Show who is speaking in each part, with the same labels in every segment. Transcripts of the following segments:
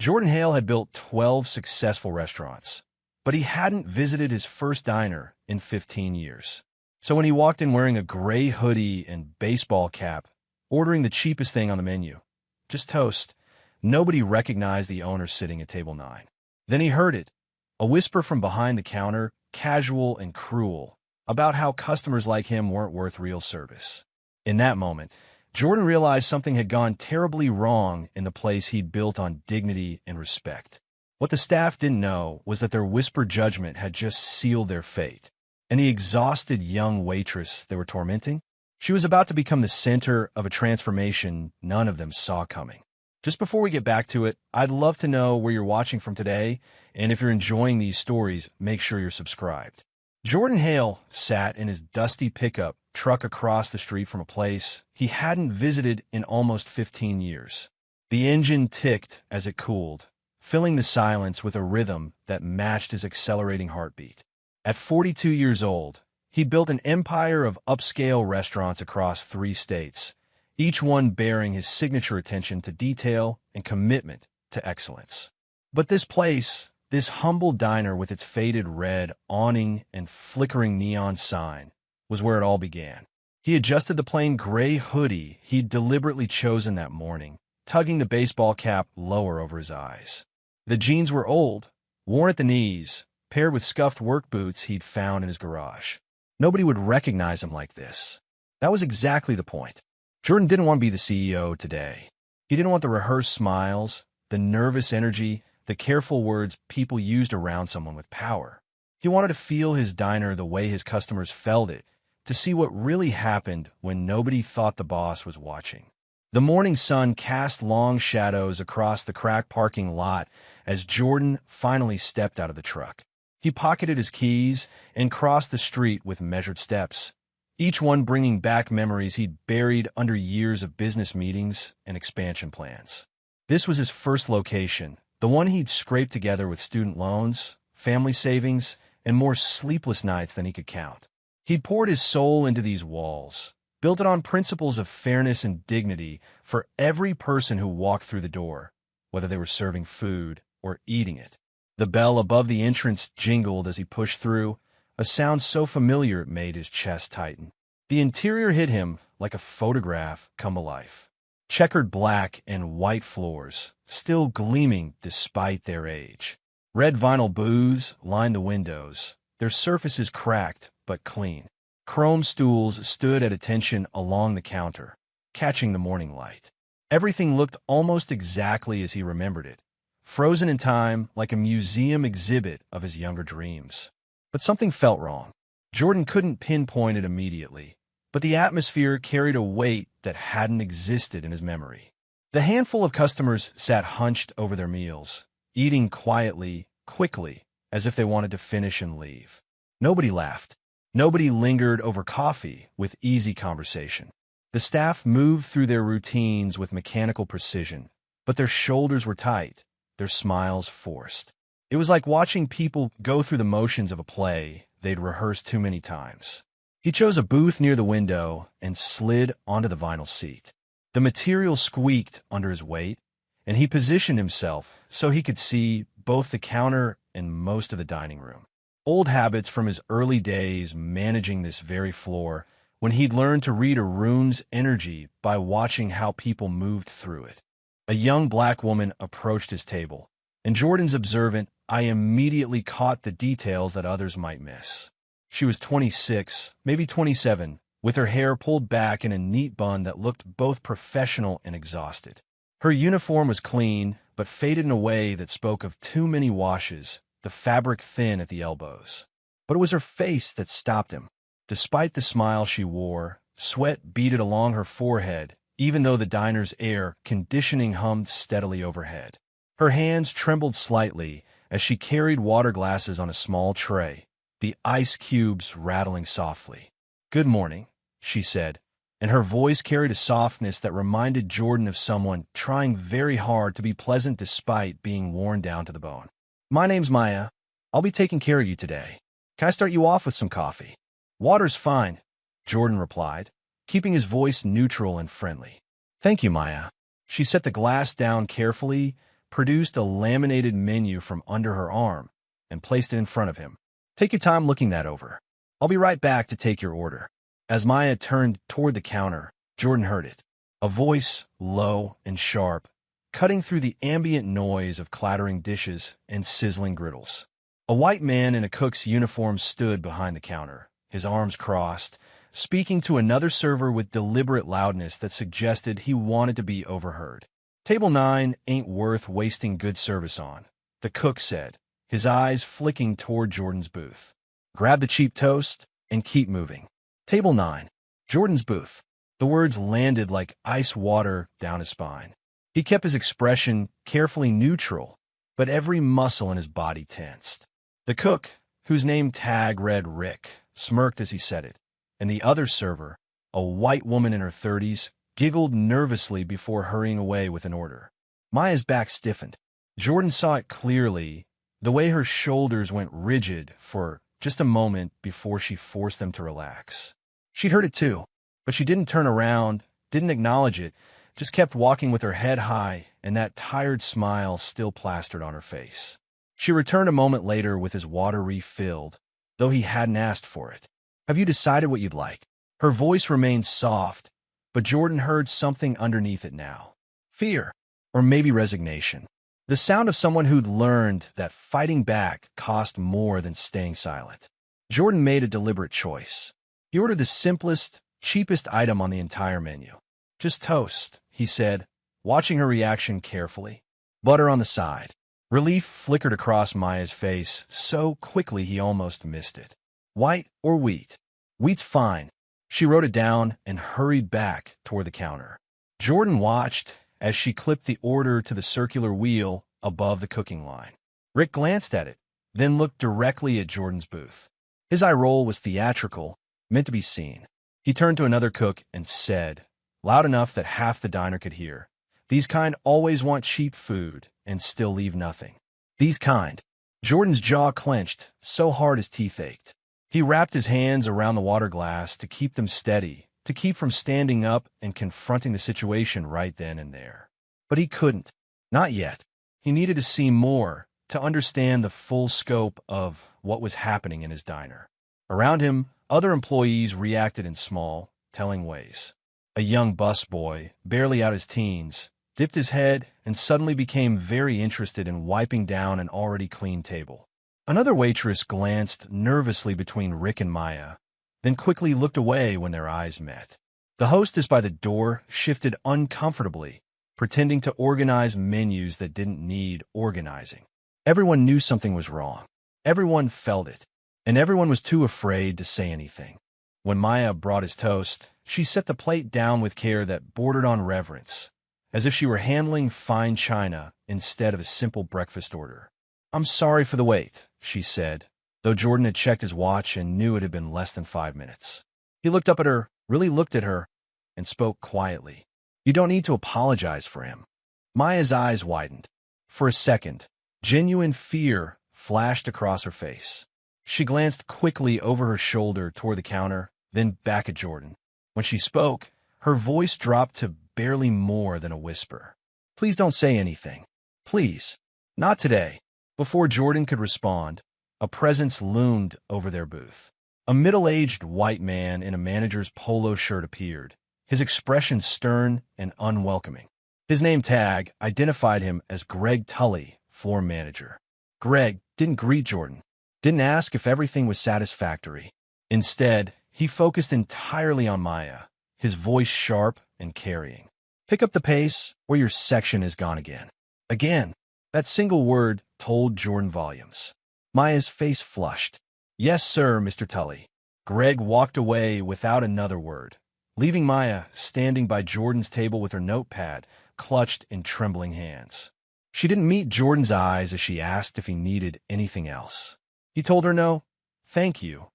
Speaker 1: Jordan Hale had built 12 successful restaurants, but he hadn't visited his first diner in 15 years. So when he walked in wearing a gray hoodie and baseball cap, ordering the cheapest thing on the menu, just toast, nobody recognized the owner sitting at table 9. Then he heard it, a whisper from behind the counter, casual and cruel, about how customers like him weren't worth real service. In that moment, Jordan realized something had gone terribly wrong in the place he'd built on dignity and respect. What the staff didn't know was that their whispered judgment had just sealed their fate. And the exhausted young waitress they were tormenting, she was about to become the center of a transformation none of them saw coming. Just before we get back to it, I'd love to know where you're watching from today, and if you're enjoying these stories, make sure you're subscribed. Jordan Hale sat in his dusty pickup truck across the street from a place he hadn't visited in almost 15 years. The engine ticked as it cooled, filling the silence with a rhythm that matched his accelerating heartbeat. At 42 years old, he built an empire of upscale restaurants across 3 states, each one bearing his signature attention to detail and commitment to excellence. But this place, this humble diner with its faded red awning and flickering neon sign, was where it all began. He adjusted the plain gray hoodie he'd deliberately chosen that morning, tugging the baseball cap lower over his eyes. The jeans were old, worn at the knees, paired with scuffed work boots he'd found in his garage. Nobody would recognize him like this. That was exactly the point. Jordan didn't want to be the CEO today. He didn't want the rehearsed smiles, the nervous energy, the careful words people used around someone with power. He wanted to feel his diner the way his customers felt it, to see what really happened when nobody thought the boss was watching. The morning sun cast long shadows across the cracked parking lot as Jordan finally stepped out of the truck. He pocketed his keys and crossed the street with measured steps, each one bringing back memories he'd buried under years of business meetings and expansion plans. This was his first location, the one he'd scraped together with student loans, family savings, and more sleepless nights than he could count. He'd poured his soul into these walls, built it on principles of fairness and dignity for every person who walked through the door, whether they were serving food or eating it. The bell above the entrance jingled as he pushed through, a sound so familiar it made his chest tighten. The interior hit him like a photograph come alive. Checkered black and white floors, still gleaming despite their age. Red vinyl booths lined the windows, their surfaces cracked but clean. Chrome stools stood at attention along the counter, catching the morning light. Everything looked almost exactly as he remembered it, frozen in time like a museum exhibit of his younger dreams. But something felt wrong. Jordan couldn't pinpoint it immediately, but the atmosphere carried a weight that hadn't existed in his memory. The handful of customers sat hunched over their meals, eating quietly, quickly, as if they wanted to finish and leave. Nobody laughed. Nobody lingered over coffee with easy conversation. The staff moved through their routines with mechanical precision, but their shoulders were tight, their smiles forced. It was like watching people go through the motions of a play they'd rehearsed too many times. He chose a booth near the window and slid onto the vinyl seat. The material squeaked under his weight, and he positioned himself so he could see both the counter and most of the dining room. Old habits from his early days managing this very floor, when he'd learned to read a room's energy by watching how people moved through it. A young black woman approached his table, and Jordan's observant eye immediately caught the details that others might miss. She was 26, maybe 27, with her hair pulled back in a neat bun that looked both professional and exhausted. Her uniform was clean, but faded in a way that spoke of too many washes, the fabric thin at the elbows. But it was her face that stopped him. Despite the smile she wore, sweat beaded along her forehead, even though the diner's air conditioning hummed steadily overhead. Her hands trembled slightly as she carried water glasses on a small tray, the ice cubes rattling softly. "Good morning," she said, and her voice carried a softness that reminded Jordan of someone trying very hard to be pleasant despite being worn down to the bone. "My name's Maya. I'll be taking care of you today. Can I start you off with some coffee?" "Water's fine," Jordan replied, keeping his voice neutral and friendly. "Thank you, Maya." She set the glass down carefully, produced a laminated menu from under her arm and placed it in front of him. "Take your time looking that over. I'll be right back to take your order." As Maya turned toward the counter, Jordan heard it. A voice, low and sharp, cutting through the ambient noise of clattering dishes and sizzling griddles. A white man in a cook's uniform stood behind the counter, his arms crossed, speaking to another server with deliberate loudness that suggested he wanted to be overheard. "Table 9 ain't worth wasting good service on," the cook said, his eyes flicking toward Jordan's booth. "Grab the cheap toast and keep moving." "Table 9. Jordan's booth." The words landed like ice water down his spine. He kept his expression carefully neutral, but every muscle in his body tensed. The cook, whose name tag read Rick, smirked as he said it, and the other server, a white woman in her 30s, giggled nervously before hurrying away with an order. Maya's back stiffened. Jordan saw it clearly, the way her shoulders went rigid for just a moment before she forced them to relax. She'd heard it too, but she didn't turn around, didn't acknowledge it, just kept walking with her head high and that tired smile still plastered on her face. She returned a moment later with his water refilled, though he hadn't asked for it. "Have you decided what you'd like?" Her voice remained soft, but Jordan heard something underneath it now. Fear, or maybe resignation. The sound of someone who'd learned that fighting back cost more than staying silent. Jordan made a deliberate choice. He ordered the simplest, cheapest item on the entire menu. "Just toast," he said, watching her reaction carefully. "Butter on the side." Relief flickered across Maya's face so quickly he almost missed it. "White or wheat?" "Wheat's fine." She wrote it down and hurried back toward the counter. Jordan watched as she clipped the order to the circular wheel above the cooking line. Rick glanced at it, then looked directly at Jordan's booth. His eye roll was theatrical, meant to be seen. He turned to another cook and said, loud enough that half the diner could hear, "These kind always want cheap food and still leave nothing. These kind." Jordan's jaw clenched so hard his teeth ached. He wrapped his hands around the water glass to keep them steady, to keep from standing up and confronting the situation right then and there. But he couldn't. Not yet. He needed to see more, to understand the full scope of what was happening in his diner. Around him, other employees reacted in small, telling ways. A young busboy, barely out his teens, dipped his head and suddenly became very interested in wiping down an already clean table. Another waitress glanced nervously between Rick and Maya, then quickly looked away when their eyes met. The hostess by the door shifted uncomfortably, pretending to organize menus that didn't need organizing. Everyone knew something was wrong. Everyone felt it, and everyone was too afraid to say anything. When Maya brought his toast, she set the plate down with care that bordered on reverence, as if she were handling fine china instead of a simple breakfast order. "I'm sorry for the wait," she said, though Jordan had checked his watch and knew it had been less than 5 minutes. He looked up at her, really looked at her, and spoke quietly. "You don't need to apologize for him." Maya's eyes widened. For a second, genuine fear flashed across her face. She glanced quickly over her shoulder toward the counter, then back at Jordan. When she spoke, her voice dropped to barely more than a whisper. "Please don't say anything. Please. Not today." Before Jordan could respond, a presence loomed over their booth. A middle-aged white man in a manager's polo shirt appeared, his expression stern and unwelcoming. His name tag identified him as Greg Tully, floor manager. Greg didn't greet Jordan, didn't ask if everything was satisfactory. Instead, he focused entirely on Maya, his voice sharp and carrying. "Pick up the pace, or your section is gone again." Again. That single word told Jordan volumes. Maya's face flushed. "Yes, sir, Mr. Tully." Greg walked away without another word, leaving Maya standing by Jordan's table with her notepad clutched in trembling hands. She didn't meet Jordan's eyes as she asked if he needed anything else. He told her no, "Thank you,"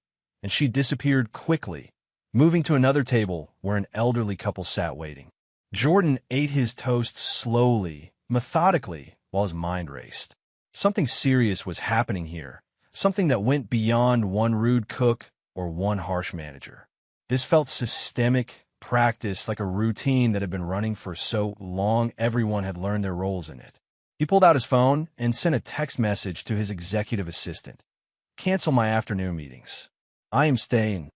Speaker 1: and she disappeared quickly, moving to another table where an elderly couple sat waiting. Jordan ate his toast slowly, methodically, while his mind raced. Something serious was happening here, something that went beyond one rude cook or one harsh manager. This felt systemic, practiced, like a routine that had been running for so long everyone had learned their roles in it. He pulled out his phone and sent a text message to his executive assistant. Cancel my afternoon meetings. I am staying.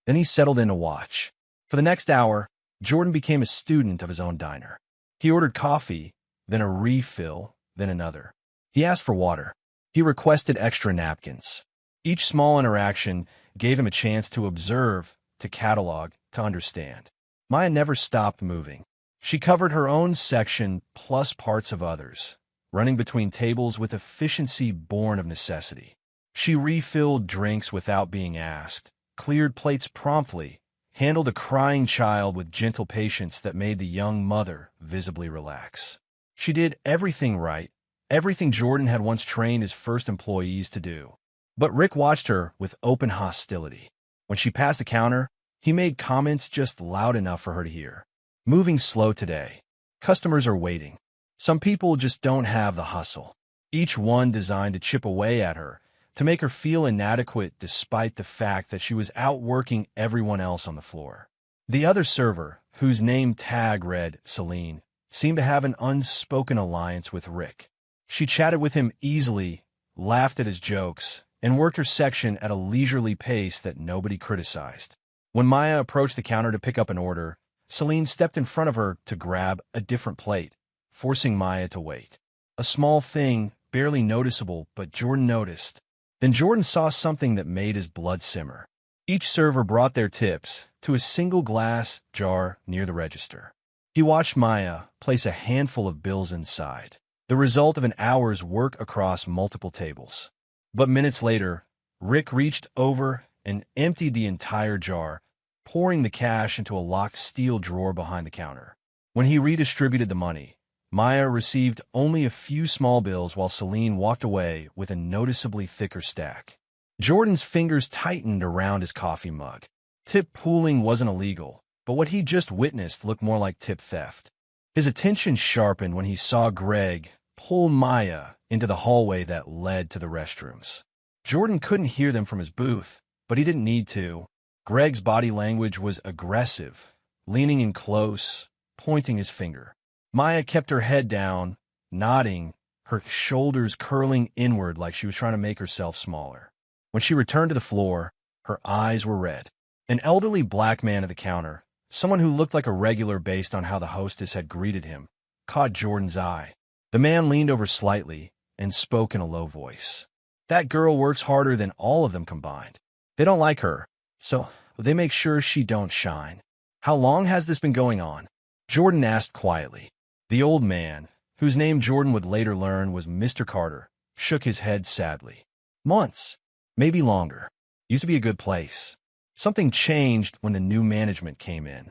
Speaker 1: Then he settled in to watch. For the next hour, Jordan became a student of his own diner. He ordered coffee, then a refill, then another. He asked for water. He requested extra napkins. Each small interaction gave him a chance to observe, to catalog, to understand. Maya never stopped moving. She covered her own section plus parts of others, running between tables with efficiency born of necessity. She refilled drinks without being asked, cleared plates promptly, handled a crying child with gentle patience that made the young mother visibly relax. She did everything right, everything Jordan had once trained his first employees to do. But Rick watched her with open hostility. When she passed the counter, he made comments just loud enough for her to hear. Moving slow today. Customers are waiting. Some people just don't have the hustle. Each one designed to chip away at her, to make her feel inadequate despite the fact that she was outworking everyone else on the floor. The other server, whose name tag read Celine, seemed to have an unspoken alliance with Rick. She chatted with him easily, laughed at his jokes, and worked her section at a leisurely pace that nobody criticized. When Maya approached the counter to pick up an order, Celine stepped in front of her to grab a different plate, forcing Maya to wait. A small thing, barely noticeable, but Jordan noticed. Then Jordan saw something that made his blood simmer. Each server brought their tips to a single glass jar near the register. He watched Maya place a handful of bills inside, the result of an hour's work across multiple tables. But minutes later, Rick reached over and emptied the entire jar, pouring the cash into a locked steel drawer behind the counter. When he redistributed the money, Maya received only a few small bills while Celine walked away with a noticeably thicker stack. Jordan's fingers tightened around his coffee mug. Tip pooling wasn't illegal, but what he just witnessed looked more like tip theft. His attention sharpened when he saw Greg pull Maya into the hallway that led to the restrooms. Jordan couldn't hear them from his booth, but he didn't need to. Greg's body language was aggressive, leaning in close, pointing his finger. Maya kept her head down, nodding, her shoulders curling inward like she was trying to make herself smaller. When she returned to the floor, her eyes were red. An elderly black man at the counter, someone who looked like a regular based on how the hostess had greeted him, caught Jordan's eye. The man leaned over slightly and spoke in a low voice. That girl works harder than all of them combined. They don't like her, so they make sure she don't shine. How long has this been going on? Jordan asked quietly. The old man, whose name Jordan would later learn was Mr. Carter, shook his head sadly. Months, maybe longer. Used to be a good place. Something changed when the new management came in.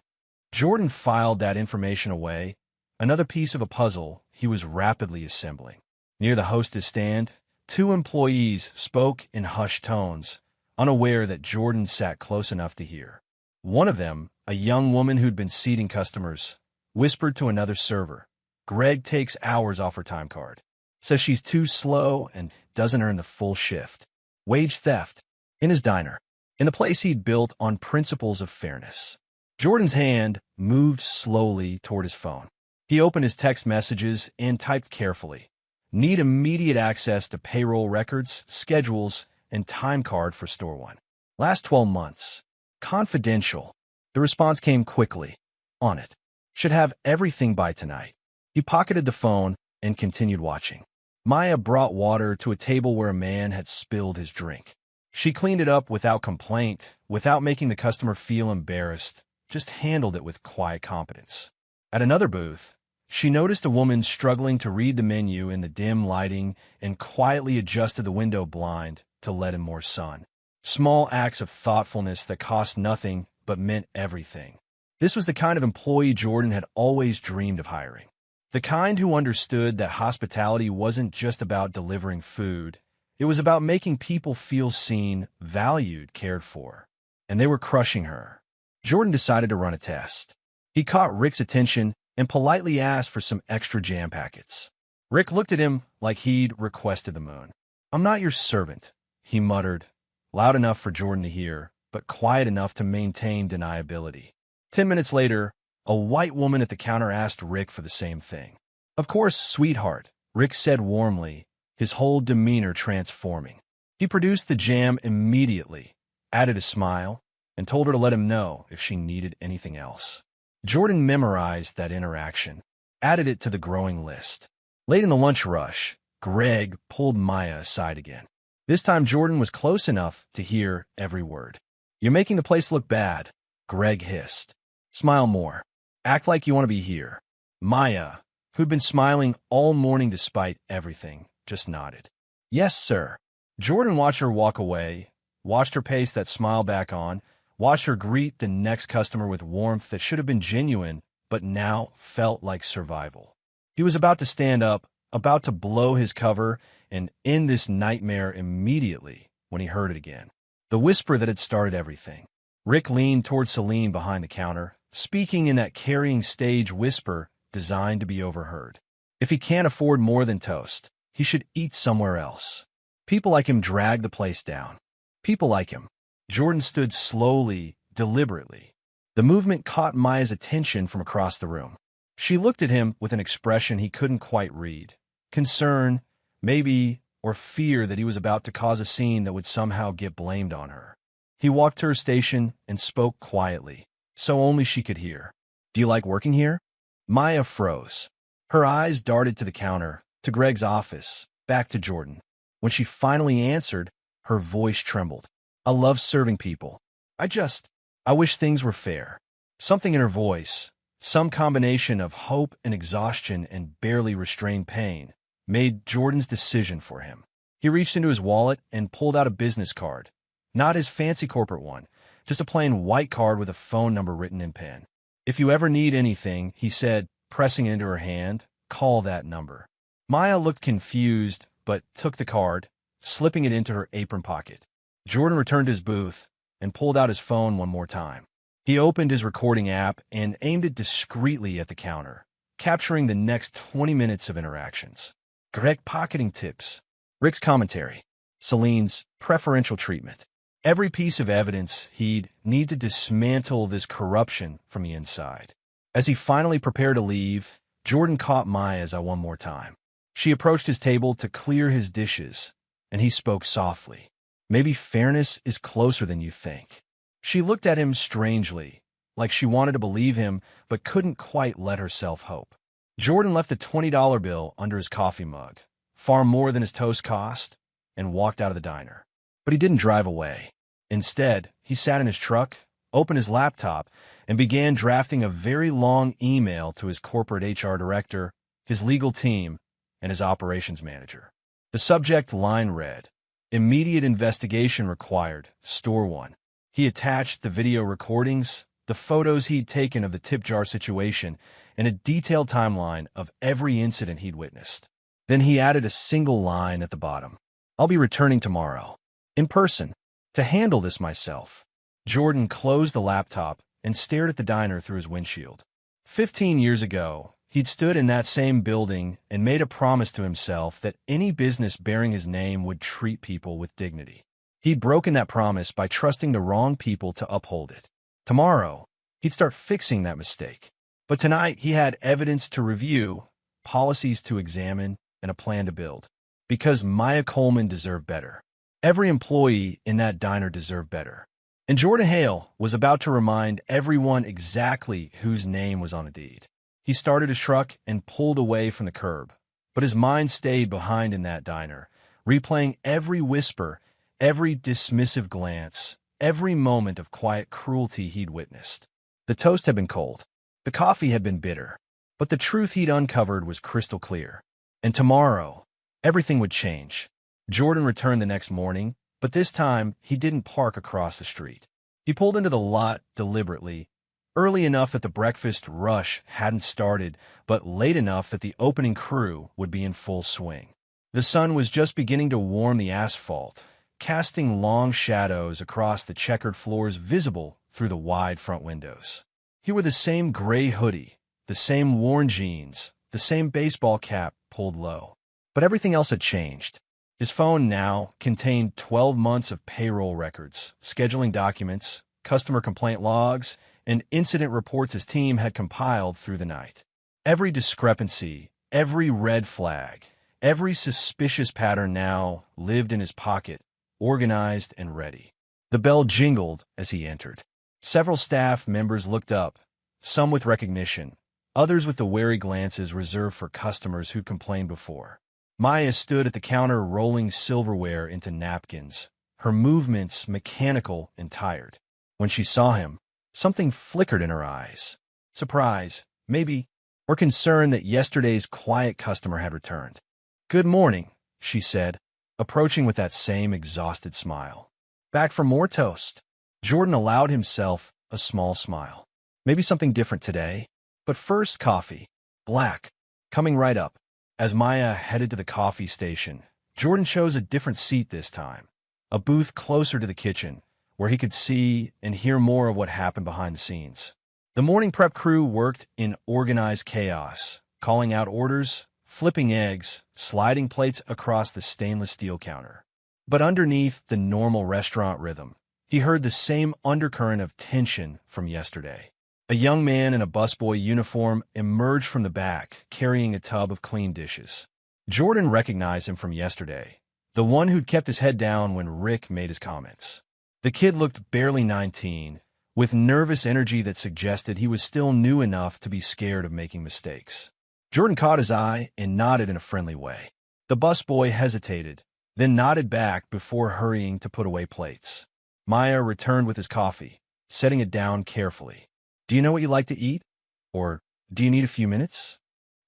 Speaker 1: Jordan filed that information away, another piece of a puzzle he was rapidly assembling. Near the hostess stand, two employees spoke in hushed tones, unaware that Jordan sat close enough to hear. One of them, a young woman who'd been seating customers, whispered to another server, Greg takes hours off her time card. Says she's too slow and doesn't earn the full shift. Wage theft. In his diner. In the place he'd built on principles of fairness. Jordan's hand moved slowly toward his phone. He opened his text messages and typed carefully. Need immediate access to payroll records, schedules, and time card for store one. Last 12 months. Confidential. The response came quickly. On it. Should have everything by tonight. He pocketed the phone and continued watching. Maya brought water to a table where a man had spilled his drink. She cleaned it up without complaint, without making the customer feel embarrassed, just handled it with quiet competence. At another booth, she noticed a woman struggling to read the menu in the dim lighting and quietly adjusted the window blind to let in more sun. Small acts of thoughtfulness that cost nothing but meant everything. This was the kind of employee Jordan had always dreamed of hiring. The kind who understood that hospitality wasn't just about delivering food. It was about making people feel seen, valued, cared for. And they were crushing her. Jordan decided to run a test. He caught Rick's attention and politely asked for some extra jam packets. Rick looked at him like he'd requested the moon. I'm not your servant, he muttered, loud enough for Jordan to hear, but quiet enough to maintain deniability. 10 minutes later, a white woman at the counter asked Rick for the same thing. Of course, sweetheart, Rick said warmly, his whole demeanor transforming. He produced the jam immediately, added a smile, and told her to let him know if she needed anything else. Jordan memorized that interaction, added it to the growing list. Late in the lunch rush, Greg pulled Maya aside again. This time Jordan was close enough to hear every word. "You're making the place look bad," Greg hissed. "Smile more. Act like you want to be here." Maya, who'd been smiling all morning despite everything, just nodded. "Yes, sir." Jordan watched her walk away, watched her paste that smile back on, watched her greet the next customer with warmth that should have been genuine, but now felt like survival. He was about to stand up, about to blow his cover, and end this nightmare immediately when he heard it again. The whisper that had started everything. Rick leaned toward Celine behind the counter, speaking in that carrying stage whisper designed to be overheard. If he can't afford more than toast, he should eat somewhere else. People like him drag the place down. People like him. Jordan stood slowly, deliberately. The movement caught Maya's attention from across the room. She looked at him with an expression he couldn't quite read. Concern, maybe, or fear that he was about to cause a scene that would somehow get blamed on her. He walked to her station and spoke quietly, so only she could hear. "Do you like working here?" Maya froze. Her eyes darted to the counter, to Greg's office, back to Jordan. When she finally answered, her voice trembled. "I love serving people. I wish things were fair." Something in her voice, some combination of hope and exhaustion and barely restrained pain, made Jordan's decision for him. He reached into his wallet and pulled out a business card. Not his fancy corporate one, just a plain white card with a phone number written in pen. "If you ever need anything," he said, pressing it into her hand, "call that number." Maya looked confused, but took the card, slipping it into her apron pocket. Jordan returned to his booth and pulled out his phone one more time. He opened his recording app and aimed it discreetly at the counter, capturing the next 20 minutes of interactions. Greg pocketing tips, Rick's commentary, Celine's preferential treatment. Every piece of evidence he'd need to dismantle this corruption from the inside. As he finally prepared to leave, Jordan caught Maya's eye one more time. She approached his table to clear his dishes, and he spoke softly. "Maybe fairness is closer than you think." She looked at him strangely, like she wanted to believe him but couldn't quite let herself hope. Jordan left a $20 bill under his coffee mug, far more than his toast cost, and walked out of the diner. But he didn't drive away. Instead, he sat in his truck, opened his laptop, and began drafting a very long email to his corporate HR director, his legal team, and his operations manager. The subject line read, "Immediate investigation required, Store 1. He attached the video recordings, the photos he'd taken of the tip jar situation, and a detailed timeline of every incident he'd witnessed. Then he added a single line at the bottom. "I'll be returning tomorrow, in person, to handle this myself." Jordan closed the laptop and stared at the diner through his windshield. 15 years ago, he'd stood in that same building and made a promise to himself that any business bearing his name would treat people with dignity. He'd broken that promise by trusting the wrong people to uphold it. Tomorrow, he'd start fixing that mistake. But tonight, he had evidence to review, policies to examine, and a plan to build. Because Maya Coleman deserved better. Every employee in that diner deserved better. And Jordan Hale was about to remind everyone exactly whose name was on the deed. He started his truck and pulled away from the curb. But his mind stayed behind in that diner, replaying every whisper, every dismissive glance, every moment of quiet cruelty he'd witnessed. The toast had been cold. The coffee had been bitter. But the truth he'd uncovered was crystal clear. And tomorrow, everything would change. Jordan returned the next morning, but this time he didn't park across the street. He pulled into the lot deliberately, early enough that the breakfast rush hadn't started, but late enough that the opening crew would be in full swing. The sun was just beginning to warm the asphalt, casting long shadows across the checkered floors visible through the wide front windows. He wore the same gray hoodie, the same worn jeans, the same baseball cap pulled low. But everything else had changed. His phone now contained 12 months of payroll records, scheduling documents, customer complaint logs, and incident reports his team had compiled through the night. Every discrepancy, every red flag, Every suspicious pattern now lived in his pocket, organized and ready. The bell jingled as he entered. Several staff members looked up, some with recognition, others with the wary glances reserved for customers who'd complained before. Maya stood at the counter rolling silverware into napkins, her movements mechanical and tired. When she saw him, something flickered in her eyes. Surprise, maybe, or concern that yesterday's quiet customer had returned. "Good morning," she said, approaching with that same exhausted smile. "Back for more toast?" Jordan allowed himself a small smile. Maybe something different today, but first coffee. Black. Coming right up. As Maya headed to the coffee station, Jordan chose a different seat this time, a booth closer to the kitchen, where he could see and hear more of what happened behind the scenes. The morning prep crew worked in organized chaos, calling out orders, flipping eggs, sliding plates across the stainless steel counter. But underneath the normal restaurant rhythm, he heard the same undercurrent of tension from yesterday. A young man in a busboy uniform emerged from the back, carrying a tub of clean dishes. Jordan recognized him from yesterday, the one who'd kept his head down when Rick made his comments. The kid looked barely 19, with nervous energy that suggested he was still new enough to be scared of making mistakes. Jordan caught his eye and nodded in a friendly way. The busboy hesitated, then nodded back before hurrying to put away plates. Maya returned with his coffee, setting it down carefully. "Do you know what you like to eat? Or do you need a few minutes?"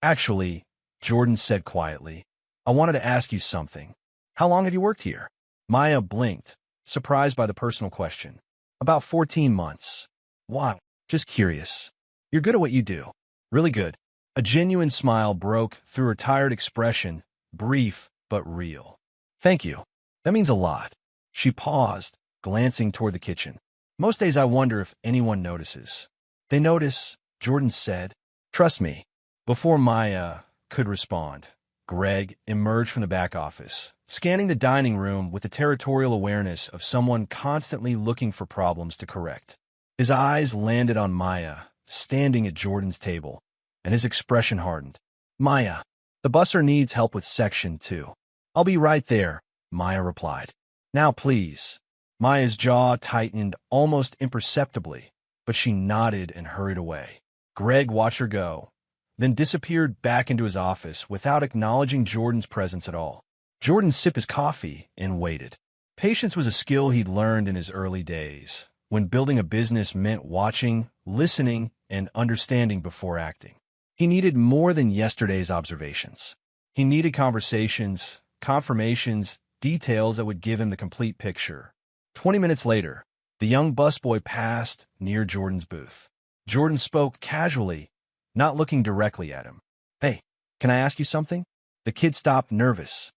Speaker 1: "Actually," Jordan said quietly, "I wanted to ask you something. How long have you worked here?" Maya blinked, surprised by the personal question. "About 14 months. Why? Just curious. You're good at what you do. Really good." A genuine smile broke through her tired expression, brief but real. "Thank you. That means a lot." She paused, glancing toward the kitchen. "Most days I wonder if anyone notices." "They notice," Jordan said. "Trust me." Before Maya could respond, Greg emerged from the back office, scanning the dining room with the territorial awareness of someone constantly looking for problems to correct. His eyes landed on Maya, standing at Jordan's table, and his expression hardened. "Maya, the busser needs help with Section 2. "I'll be right there," Maya replied. "Now, please." Maya's jaw tightened almost imperceptibly, but she nodded and hurried away. Greg watched her go, then disappeared back into his office without acknowledging Jordan's presence at all. Jordan sipped his coffee and waited. Patience was a skill he'd learned in his early days, when building a business meant watching, listening, and understanding before acting. He needed more than yesterday's observations. He needed conversations, confirmations, details that would give him the complete picture. 20 minutes later, the young busboy passed near Jordan's booth. Jordan spoke casually, not looking directly at him. "Hey, can I ask you something?" The kid stopped, nervous.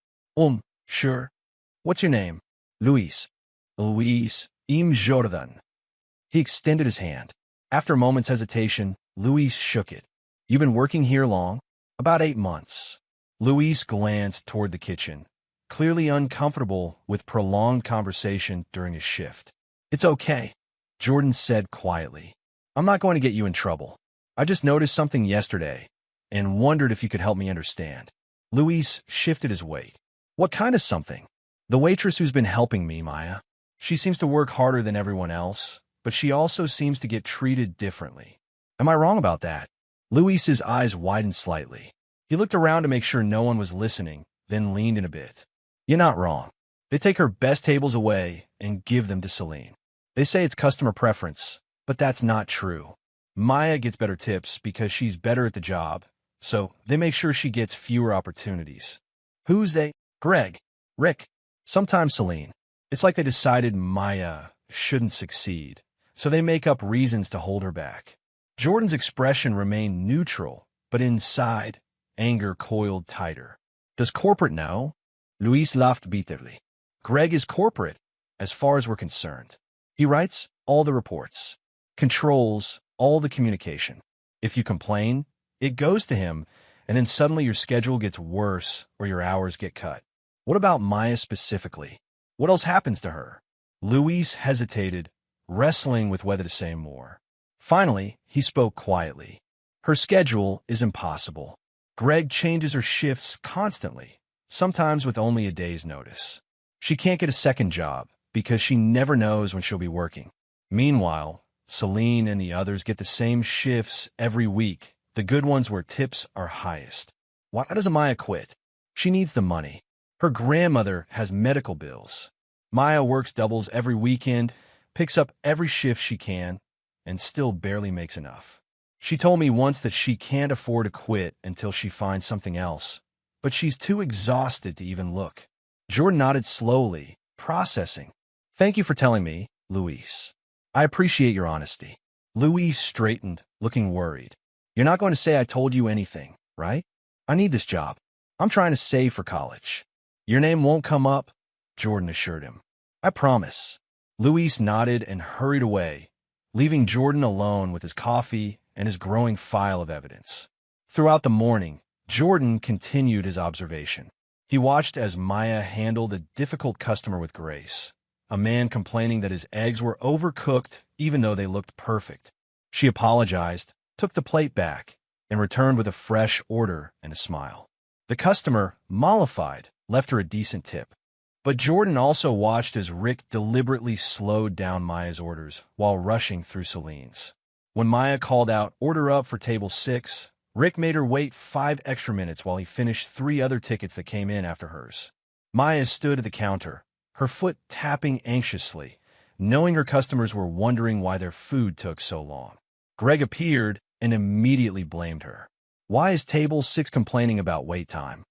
Speaker 1: Sure. "What's your name?" "Luis." "Luis M. Jordan." He extended his hand. After a moment's hesitation, Luis shook it. "You've been working here long?" "About 8 months." Luis glanced toward the kitchen, clearly uncomfortable with prolonged conversation during his shift. "It's okay," Jordan said quietly. "I'm not going to get you in trouble. I just noticed something yesterday and wondered if you could help me understand." Luis shifted his weight. "What kind of something?" "The waitress who's been helping me, Maya. She seems to work harder than everyone else, but she also seems to get treated differently. Am I wrong about that?" Luis's eyes widened slightly. He looked around to make sure no one was listening, then leaned in a bit. "You're not wrong. They take her best tables away and give them to Celine. They say it's customer preference, but that's not true. Maya gets better tips because she's better at the job, so they make sure she gets fewer opportunities." "Who's they?" "Greg. Rick. Sometimes Celine. It's like they decided Maya shouldn't succeed, so they make up reasons to hold her back." Jordan's expression remained neutral, but inside, anger coiled tighter. "Does corporate know?" Luis laughed bitterly. "Greg is corporate, as far as we're concerned. He writes all the reports, controls all the communication. If you complain, it goes to him, and then suddenly your schedule gets worse or your hours get cut." "What about Maya specifically? What else happens to her?" Luis hesitated, wrestling with whether to say more. Finally, he spoke quietly. "Her schedule is impossible. Greg changes her shifts constantly, sometimes with only a day's notice. She can't get a second job because she never knows when she'll be working. Meanwhile, Celine and the others get the same shifts every week, the good ones where tips are highest. Why doesn't Maya quit? She needs the money. Her grandmother has medical bills. Maya works doubles every weekend, picks up every shift she can, and still barely makes enough. She told me once that she can't afford to quit until she finds something else, but she's too exhausted to even look. Jordan nodded slowly, processing. Thank you for telling me, Luis. I appreciate your honesty. Luis straightened, looking worried. You're not going to say I told you anything, right? I need this job. I'm trying to save for college. Your name won't come up, Jordan assured him. I promise. Luis nodded and hurried away, leaving Jordan alone with his coffee and his growing file of evidence. Throughout the morning, Jordan continued his observation. He watched as Maya handled a difficult customer with grace, a man complaining that his eggs were overcooked even though they looked perfect. She apologized, took the plate back, and returned with a fresh order and a smile. The customer, mollified, left her a decent tip. But Jordan also watched as Rick deliberately slowed down Maya's orders while rushing through Celine's. When Maya called out, "Order up for table 6, Rick made her wait 5 extra minutes while he finished 3 other tickets that came in after hers. Maya stood at the counter, her foot tapping anxiously, knowing her customers were wondering why their food took so long. Greg appeared and immediately blamed her. Why is table 6 complaining about wait time?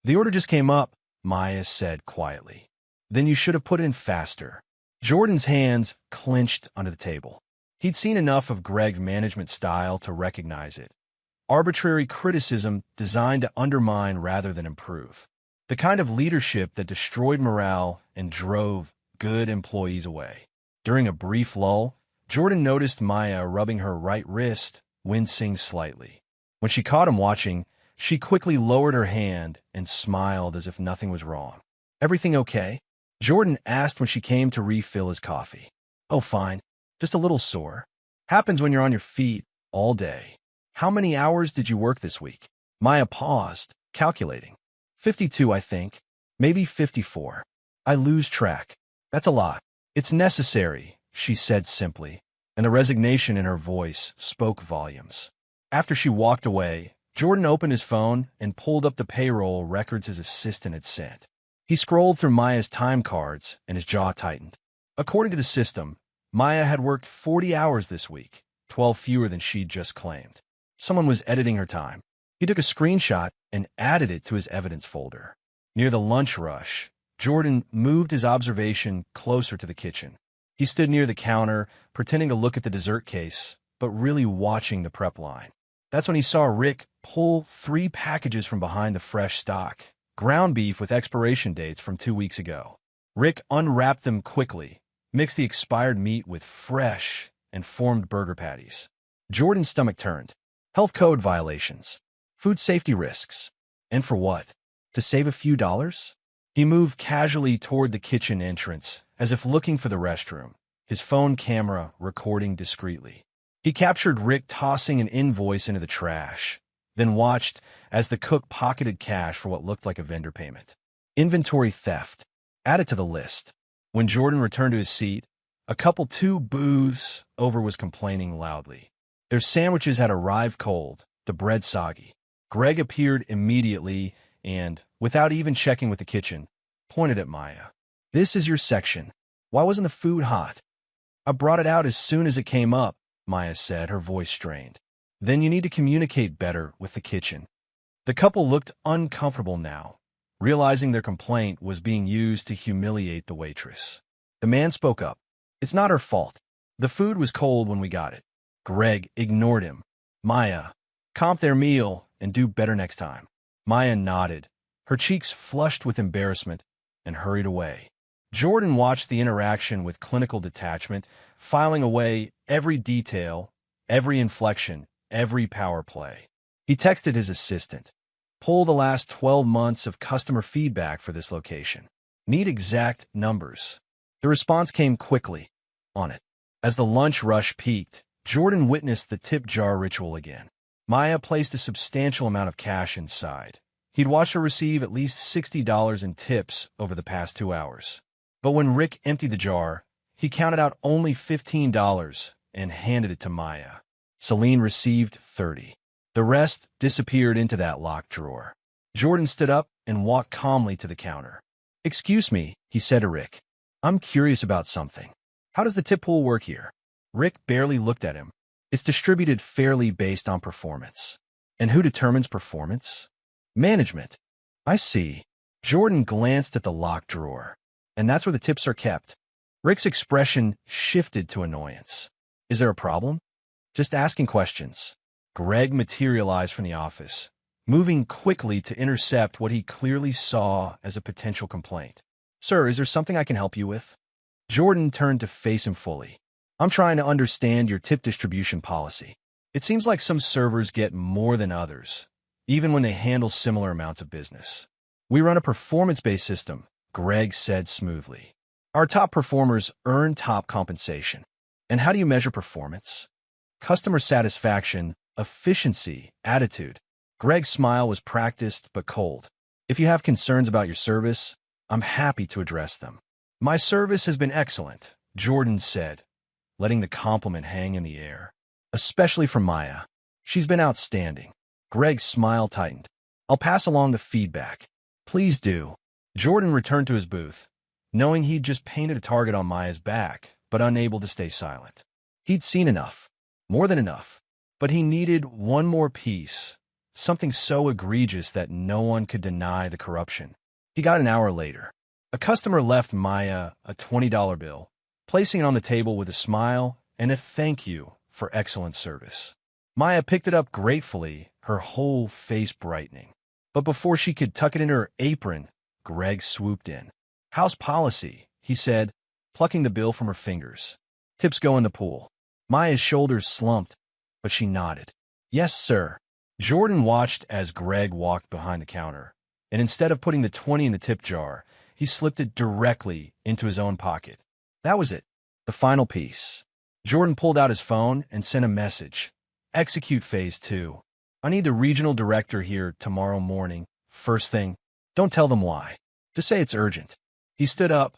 Speaker 1: The order just came up, Maya said quietly. Then you should have put it in faster. Jordan's hands clenched under the table. He'd seen enough of Greg's management style to recognize it. Arbitrary criticism designed to undermine rather than improve. The kind of leadership that destroyed morale and drove good employees away. During a brief lull, Jordan noticed Maya rubbing her right wrist, wincing slightly. When she caught him watching, she quickly lowered her hand and smiled as if nothing was wrong. Everything okay? Jordan asked when she came to refill his coffee. Oh, fine. Just a little sore. Happens when you're on your feet all day. How many hours did you work this week? Maya paused, calculating. 52, I think. Maybe 54. I lose track. That's a lot. It's necessary, she said simply, and the resignation in her voice spoke volumes. After she walked away, Jordan opened his phone and pulled up the payroll records his assistant had sent. He scrolled through Maya's time cards and his jaw tightened. According to the system, Maya had worked 40 hours this week, 12 fewer than she'd just claimed. Someone was editing her time. He took a screenshot and added it to his evidence folder. Near the lunch rush, Jordan moved his observation closer to the kitchen. He stood near the counter, pretending to look at the dessert case, but really watching the prep line. That's when he saw Rick pull 3 packages from behind the fresh stock, ground beef with expiration dates from 2 weeks ago. Rick unwrapped them quickly, mixed the expired meat with fresh and formed burger patties. Jordan's stomach turned. Health code violations. Food safety risks. And for what? To save a few dollars? He moved casually toward the kitchen entrance, as if looking for the restroom, his phone camera recording discreetly. He captured Rick tossing an invoice into the trash, then watched as the cook pocketed cash for what looked like a vendor payment. Inventory theft. Added to the list. When Jordan returned to his seat, a couple 2 booths over was complaining loudly. Their sandwiches had arrived cold, the bread soggy. Greg appeared immediately and, without even checking with the kitchen, pointed at Maya. This is your section. Why wasn't the food hot? I brought it out as soon as it came up, Maya said, her voice strained. Then you need to communicate better with the kitchen. The couple looked uncomfortable now, realizing their complaint was being used to humiliate the waitress. The man spoke up. It's not her fault. The food was cold when we got it. Greg ignored him. Maya, comp their meal and do better next time. Maya nodded, her cheeks flushed with embarrassment, and hurried away. Jordan watched the interaction with clinical detachment, filing away every detail, every inflection, every power play. He texted his assistant. Pull the last 12 months of customer feedback for this location. Need exact numbers. The response came quickly. On it. As the lunch rush peaked, Jordan witnessed the tip jar ritual again. Maya placed a substantial amount of cash inside, He'd watched her receive at least $60 in tips over the past 2 hours. But when Rick emptied the jar, he counted out only $15 and handed it to Maya. Celine received 30. The rest disappeared into that locked drawer. Jordan stood up and walked calmly to the counter. "Excuse me," he said to Rick. "I'm curious about something. How does the tip pool work here?" Rick barely looked at him. "It's distributed fairly based on performance." "And who determines performance?" "Management." "I see." Jordan glanced at the locked drawer. "And that's where the tips are kept." Rick's expression shifted to annoyance. "Is there a problem?" "Just asking questions." Greg materialized from the office, moving quickly to intercept what he clearly saw as a potential complaint. "Sir, is there something I can help you with?" Jordan turned to face him fully. "I'm trying to understand your tip distribution policy. It seems like some servers get more than others, even when they handle similar amounts of business." "We run a performance-based system," Greg said smoothly. "Our top performers earn top compensation." "And how do you measure performance?" "Customer satisfaction, efficiency, attitude." Greg's smile was practiced but cold. "If you have concerns about your service, I'm happy to address them." "My service has been excellent," Jordan said, letting the compliment hang in the air. "Especially from Maya. She's been outstanding." Greg's smile tightened. "I'll pass along the feedback." "Please do." Jordan returned to his booth, knowing he'd just painted a target on Maya's back, but unable to stay silent. He'd seen enough. More than enough. But he needed one more piece, something so egregious that no one could deny the corruption. He got an hour later. A customer left Maya a $20 bill, placing it on the table with a smile and a thank you for excellent service. Maya picked it up gratefully, her whole face brightening. But before she could tuck it in her apron, Greg swooped in. "House policy," he said, plucking the bill from her fingers. "Tips go in the pool." Maya's shoulders slumped, but she nodded. "Yes, sir." Jordan watched as Greg walked behind the counter, and instead of putting the 20 in the tip jar, he slipped it directly into his own pocket. That was it. The final piece. Jordan pulled out his phone and sent a message. "Execute phase 2. I need the regional director here tomorrow morning, first thing. Don't tell them why. Just say it's urgent." He stood up,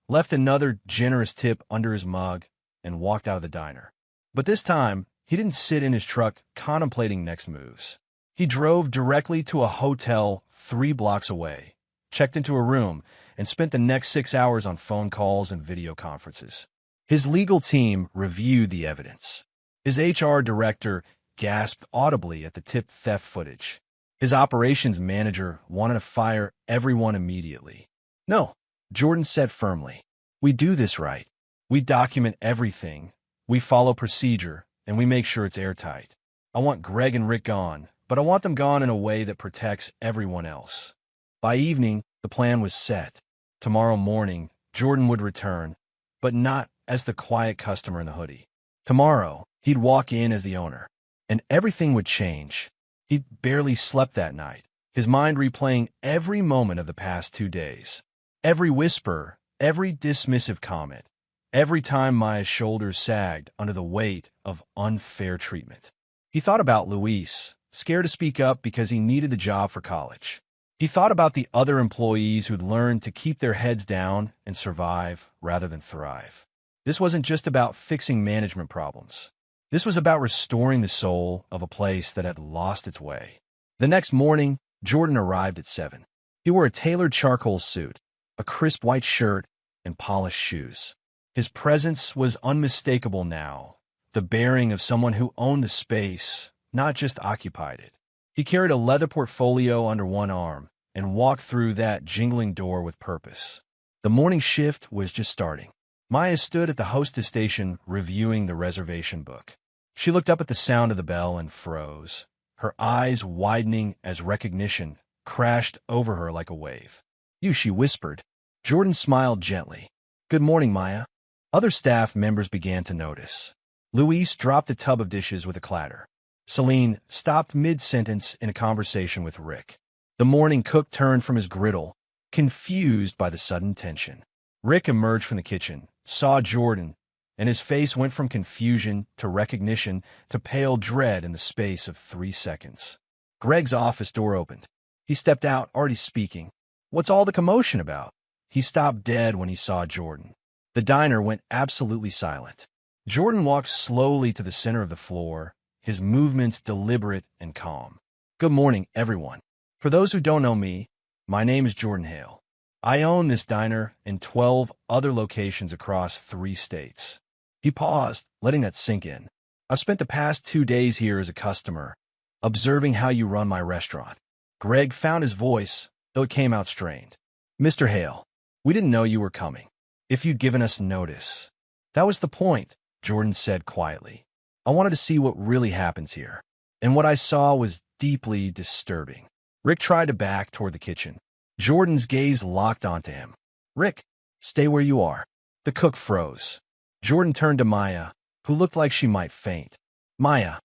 Speaker 1: left another generous tip under his mug, and walked out of the diner. But this time, he didn't sit in his truck contemplating next moves. He drove directly to a hotel 3 blocks away, checked into a room, and spent the next 6 hours on phone calls and video conferences. His legal team reviewed the evidence. His HR director gasped audibly at the tip theft footage. His operations manager wanted to fire everyone immediately. "No," Jordan said firmly. "We do this right. We document everything. We follow procedure, and we make sure it's airtight. I want Greg and Rick gone, but I want them gone in a way that protects everyone else." By evening, the plan was set. Tomorrow morning, Jordan would return, but not as the quiet customer in the hoodie. Tomorrow, he'd walk in as the owner, and everything would change. He'd barely slept that night, his mind replaying every moment of the past 2 days. Every whisper, every dismissive comment, every time Maya's shoulders sagged under the weight of unfair treatment. He thought about Luis, scared to speak up because he needed the job for college. He thought about the other employees who'd learned to keep their heads down and survive rather than thrive. This wasn't just about fixing management problems. This was about restoring the soul of a place that had lost its way. The next morning, Jordan arrived at 7. He wore a tailored charcoal suit, a crisp white shirt, and polished shoes. His presence was unmistakable now, the bearing of someone who owned the space, not just occupied it. He carried a leather portfolio under one arm and walked through that jingling door with purpose. The morning shift was just starting. Maya stood at the hostess station reviewing the reservation book. She looked up at the sound of the bell and froze, her eyes widening as recognition crashed over her like a wave. "You," she whispered. Jordan smiled gently. "Good morning, Maya." Other staff members began to notice. Luis dropped a tub of dishes with a clatter. Celine stopped mid-sentence in a conversation with Rick. The morning cook turned from his griddle, confused by the sudden tension. Rick emerged from the kitchen, saw Jordan, and his face went from confusion to recognition to pale dread in the space of 3 seconds. Greg's office door opened. He stepped out, already speaking. What's all the commotion about? He stopped dead when he saw Jordan. The diner went absolutely silent. Jordan walked slowly to the center of the floor, his movements deliberate and calm. Good morning, everyone. For those who don't know me, my name is Jordan Hale. I own this diner and 12 other locations across 3 states. He paused, letting that sink in. I've spent the past 2 days here as a customer, observing how you run my restaurant. Greg found his voice, though it came out strained. Mr. Hale, we didn't know you were coming. If you'd given us notice. That was the point, Jordan said quietly. I wanted to see what really happens here. And what I saw was deeply disturbing. Rick tried to back toward the kitchen. Jordan's gaze locked onto him. Rick, stay where you are. The cook froze. Jordan turned to Maya, who looked like she might faint. Maya,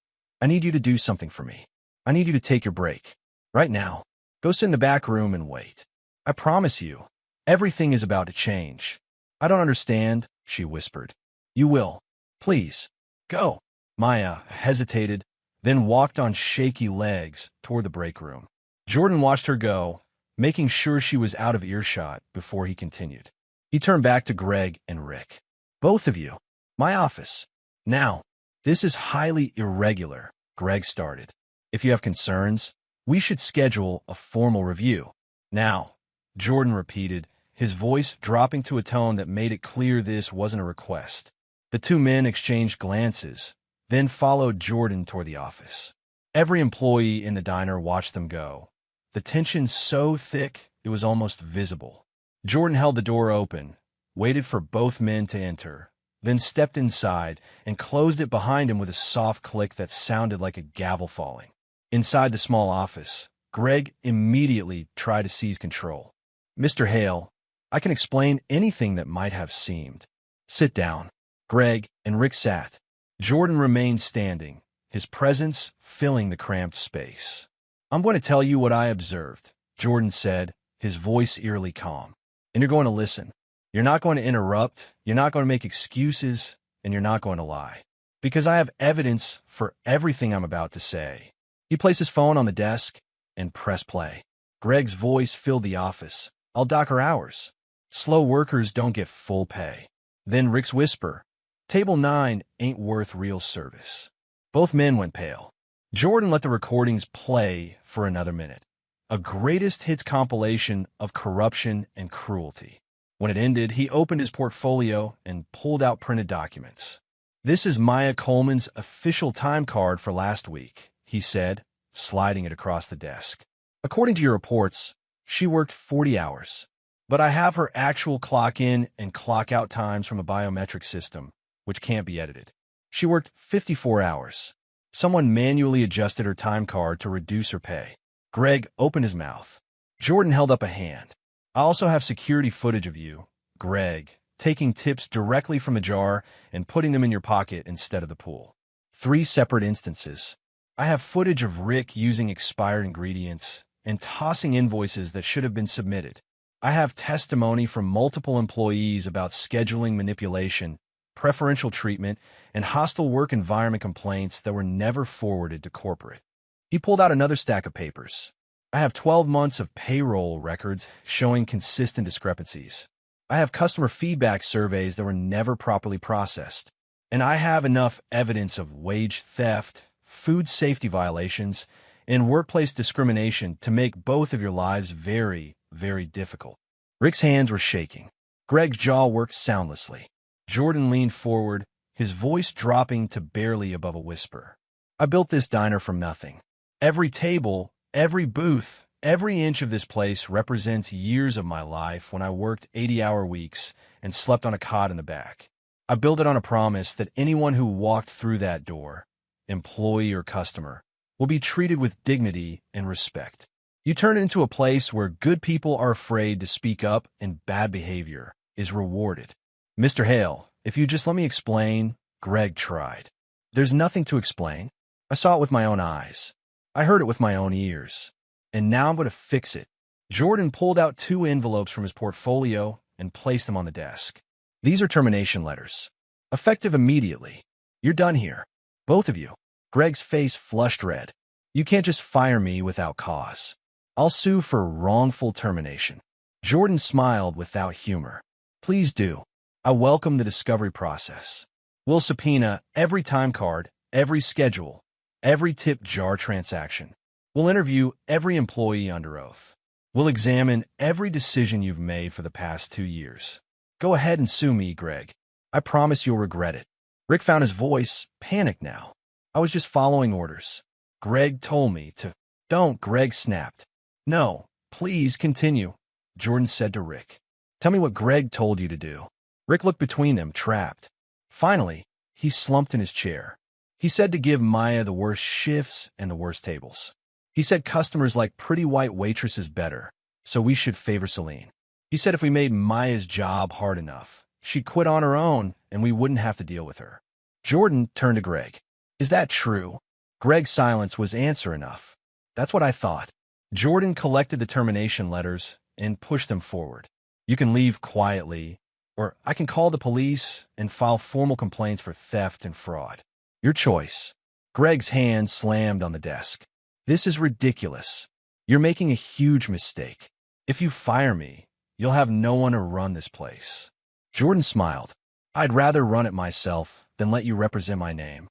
Speaker 1: I need you to do something for me. I need you to take your break. Right now. Go sit in the back room and wait. I promise you, everything is about to change. I don't understand, she whispered. You will. Please. Go. Maya hesitated, then walked on shaky legs toward the break room. Jordan watched her go, making sure she was out of earshot before he continued. He turned back to Greg and Rick. Both of you. My office. Now. This is highly irregular, Greg started. If you have concerns, we should schedule a formal review. Now, Jordan repeated, his voice dropping to a tone that made it clear this wasn't a request. The 2 men exchanged glances, then followed Jordan toward the office. Every employee in the diner watched them go, the tension so thick it was almost visible. Jordan held the door open, waited for both men to enter, then stepped inside and closed it behind him with a soft click that sounded like a gavel falling. Inside the small office, Greg immediately tried to seize control. Mr. Hale, I can explain anything that might have seemed. Sit down. Greg and Rick sat. Jordan remained standing, his presence filling the cramped space. I'm going to tell you what I observed, Jordan said, his voice eerily calm. And you're going to listen. You're not going to interrupt, you're not going to make excuses, and you're not going to lie. Because I have evidence for everything I'm about to say. He placed his phone on the desk and pressed play. Greg's voice filled the office. I'll dock her hours. Slow workers don't get full pay. Then Rick's whisper. Table 9 ain't worth real service. Both men went pale. Jordan let the recordings play for another minute. A greatest hits compilation of corruption and cruelty. When it ended, he opened his portfolio and pulled out printed documents. This is Maya Coleman's official time card for last week, he said, sliding it across the desk. According to your reports, she worked 40 hours. But I have her actual clock-in and clock-out times from a biometric system, which can't be edited. She worked 54 hours. Someone manually adjusted her time card to reduce her pay. Greg opened his mouth. Jordan held up a hand. I also have security footage of you, Greg, taking tips directly from a jar and putting them in your pocket instead of the pool. 3 separate instances. I have footage of Rick using expired ingredients and tossing invoices that should have been submitted. I have testimony from multiple employees about scheduling manipulation, preferential treatment, and hostile work environment complaints that were never forwarded to corporate. He pulled out another stack of papers. I have 12 months of payroll records showing consistent discrepancies. I have customer feedback surveys that were never properly processed. And I have enough evidence of wage theft, food safety violations, and workplace discrimination to make both of your lives very, very difficult. Rick's hands were shaking. Greg's jaw worked soundlessly. Jordan leaned forward, his voice dropping to barely above a whisper. I built this diner from nothing. Every table, every booth, every inch of this place represents years of my life when I worked 80-hour weeks and slept on a cot in the back. I built it on a promise that anyone who walked through that door, employee or customer, will be treated with dignity and respect. You turn it into a place where good people are afraid to speak up and bad behavior is rewarded. Mr. Hale, if you just let me explain, Greg tried. There's nothing to explain. I saw it with my own eyes. I heard it with my own ears. And now I'm going to fix it. Jordan pulled out 2 envelopes from his portfolio and placed them on the desk. These are termination letters. Effective immediately. You're done here. Both of you. Greg's face flushed red. You can't just fire me without cause. I'll sue for wrongful termination. Jordan smiled without humor. Please do. I welcome the discovery process. We'll subpoena every time card, every schedule, every tip jar transaction. We'll interview every employee under oath. We'll examine every decision you've made for the past 2 years. Go ahead and sue me, Greg. I promise you'll regret it. Rick found his voice, panicked now. I was just following orders. Greg told me to. Don't, Greg snapped. No, please continue, Jordan said to Rick. Tell me what Greg told you to do. Rick looked between them, trapped. Finally, he slumped in his chair. He said to give Maya the worst shifts and the worst tables. He said customers like pretty white waitresses better, so we should favor Celine. He said if we made Maya's job hard enough, she'd quit on her own and we wouldn't have to deal with her. Jordan turned to Greg. Is that true? Greg's silence was answer enough. That's what I thought. Jordan collected the termination letters and pushed them forward. You can leave quietly, or I can call the police and file formal complaints for theft and fraud. Your choice. Greg's hand slammed on the desk. This is ridiculous. You're making a huge mistake. If you fire me, you'll have no one to run this place. Jordan smiled. I'd rather run it myself than let you represent my name.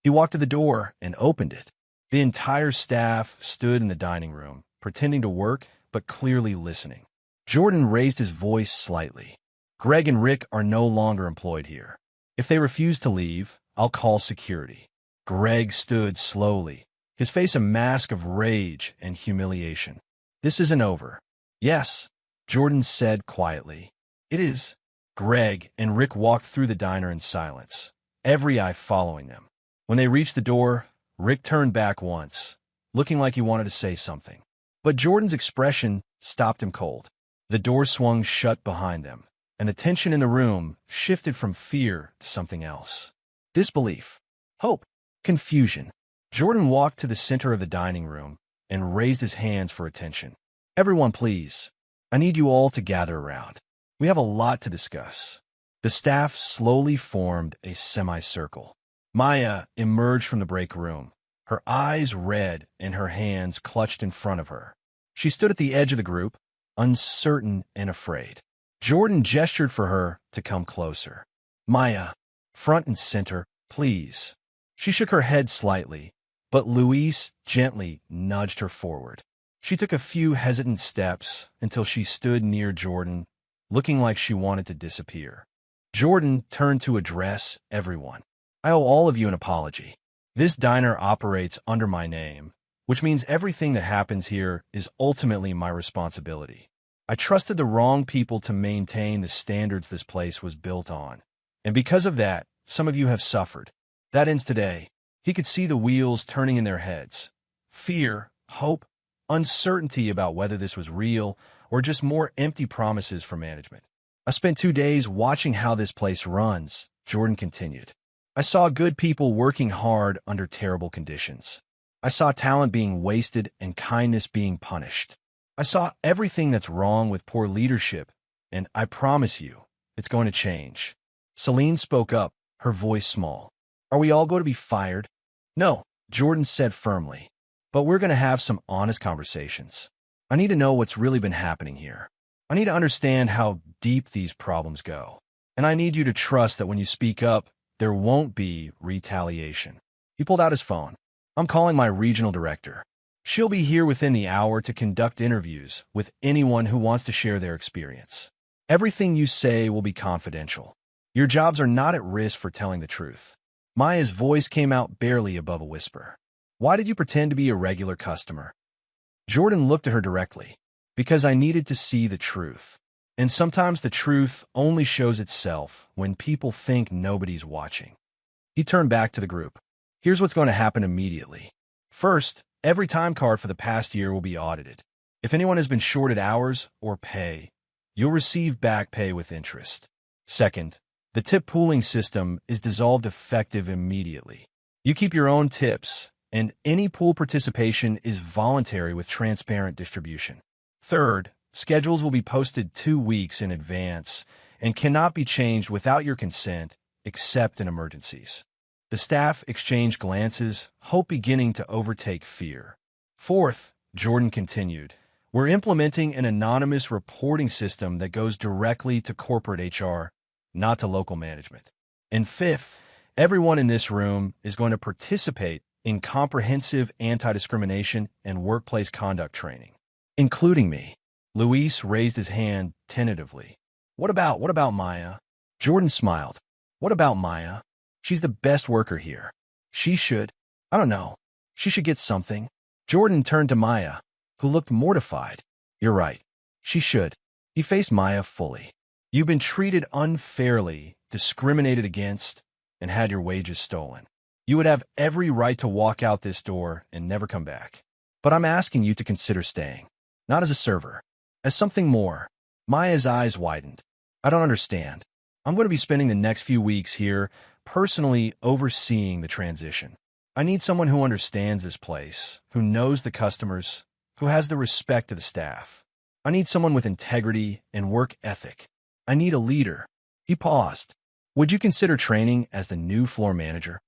Speaker 1: He walked to the door and opened it. The entire staff stood in the dining room, pretending to work, but clearly listening. Jordan raised his voice slightly. Greg and Rick are no longer employed here. If they refuse to leave, I'll call security. Greg stood slowly, his face a mask of rage and humiliation. This isn't over. Yes, Jordan said quietly. It is. Greg and Rick walked through the diner in silence, every eye following them. When they reached the door, Rick turned back once, looking like he wanted to say something. But Jordan's expression stopped him cold. The door swung shut behind them, and the tension in the room shifted from fear to something else. Disbelief, hope, confusion. Jordan walked to the center of the dining room and raised his hands for attention. Everyone, please. I need you all to gather around. We have a lot to discuss. The staff slowly formed a semicircle. Maya emerged from the break room, her eyes red and her hands clutched in front of her. She stood at the edge of the group, uncertain and afraid. Jordan gestured for her to come closer. Maya, front and center, please. She shook her head slightly, but Luis gently nudged her forward. She took a few hesitant steps until she stood near Jordan, looking like she wanted to disappear. Jordan turned to address everyone. I owe all of you an apology. This diner operates under my name, which means everything that happens here is ultimately my responsibility. I trusted the wrong people to maintain the standards this place was built on. And because of that, some of you have suffered. That ends today. He could see the wheels turning in their heads. Fear, hope, uncertainty about whether this was real or just more empty promises from management. I spent 2 days watching how this place runs, Jordan continued. I saw good people working hard under terrible conditions. I saw talent being wasted and kindness being punished. I saw everything that's wrong with poor leadership, and I promise you, it's going to change. Celine spoke up, her voice small. Are we all going to be fired? No, Jordan said firmly. But we're going to have some honest conversations. I need to know what's really been happening here. I need to understand how deep these problems go. And I need you to trust that when you speak up, there won't be retaliation. He pulled out his phone. I'm calling my regional director. She'll be here within the hour to conduct interviews with anyone who wants to share their experience. Everything you say will be confidential. Your jobs are not at risk for telling the truth. Maya's voice came out barely above a whisper. Why did you pretend to be a regular customer? Jordan looked at her directly. Because I needed to see the truth. And sometimes the truth only shows itself when people think nobody's watching. He turned back to the group. Here's what's going to happen immediately. First, every time card for the past year will be audited. If anyone has been shorted hours or pay, you'll receive back pay with interest. Second, the tip pooling system is dissolved effective immediately. You keep your own tips, and any pool participation is voluntary with transparent distribution. Third, schedules will be posted 2 weeks in advance and cannot be changed without your consent, except in emergencies. The staff exchanged glances, hope beginning to overtake fear. Fourth, Jordan continued, We're implementing an anonymous reporting system that goes directly to corporate HR, not to local management. And fifth, everyone in this room is going to participate in comprehensive anti-discrimination and workplace conduct training, including me. Luis raised his hand tentatively. What about Maya? Jordan smiled. What about Maya? She's the best worker here. She should, I don't know, she should get something. Jordan turned to Maya, who looked mortified. You're right. She should. He faced Maya fully. You've been treated unfairly, discriminated against, and had your wages stolen. You would have every right to walk out this door and never come back. But I'm asking you to consider staying. Not as a server. As something more. Maya's eyes widened. I don't understand. I'm going to be spending the next few weeks here personally overseeing the transition. I need someone who understands this place, who knows the customers, who has the respect of the staff. I need someone with integrity and work ethic. I need a leader. He paused. Would you consider training as the new floor manager?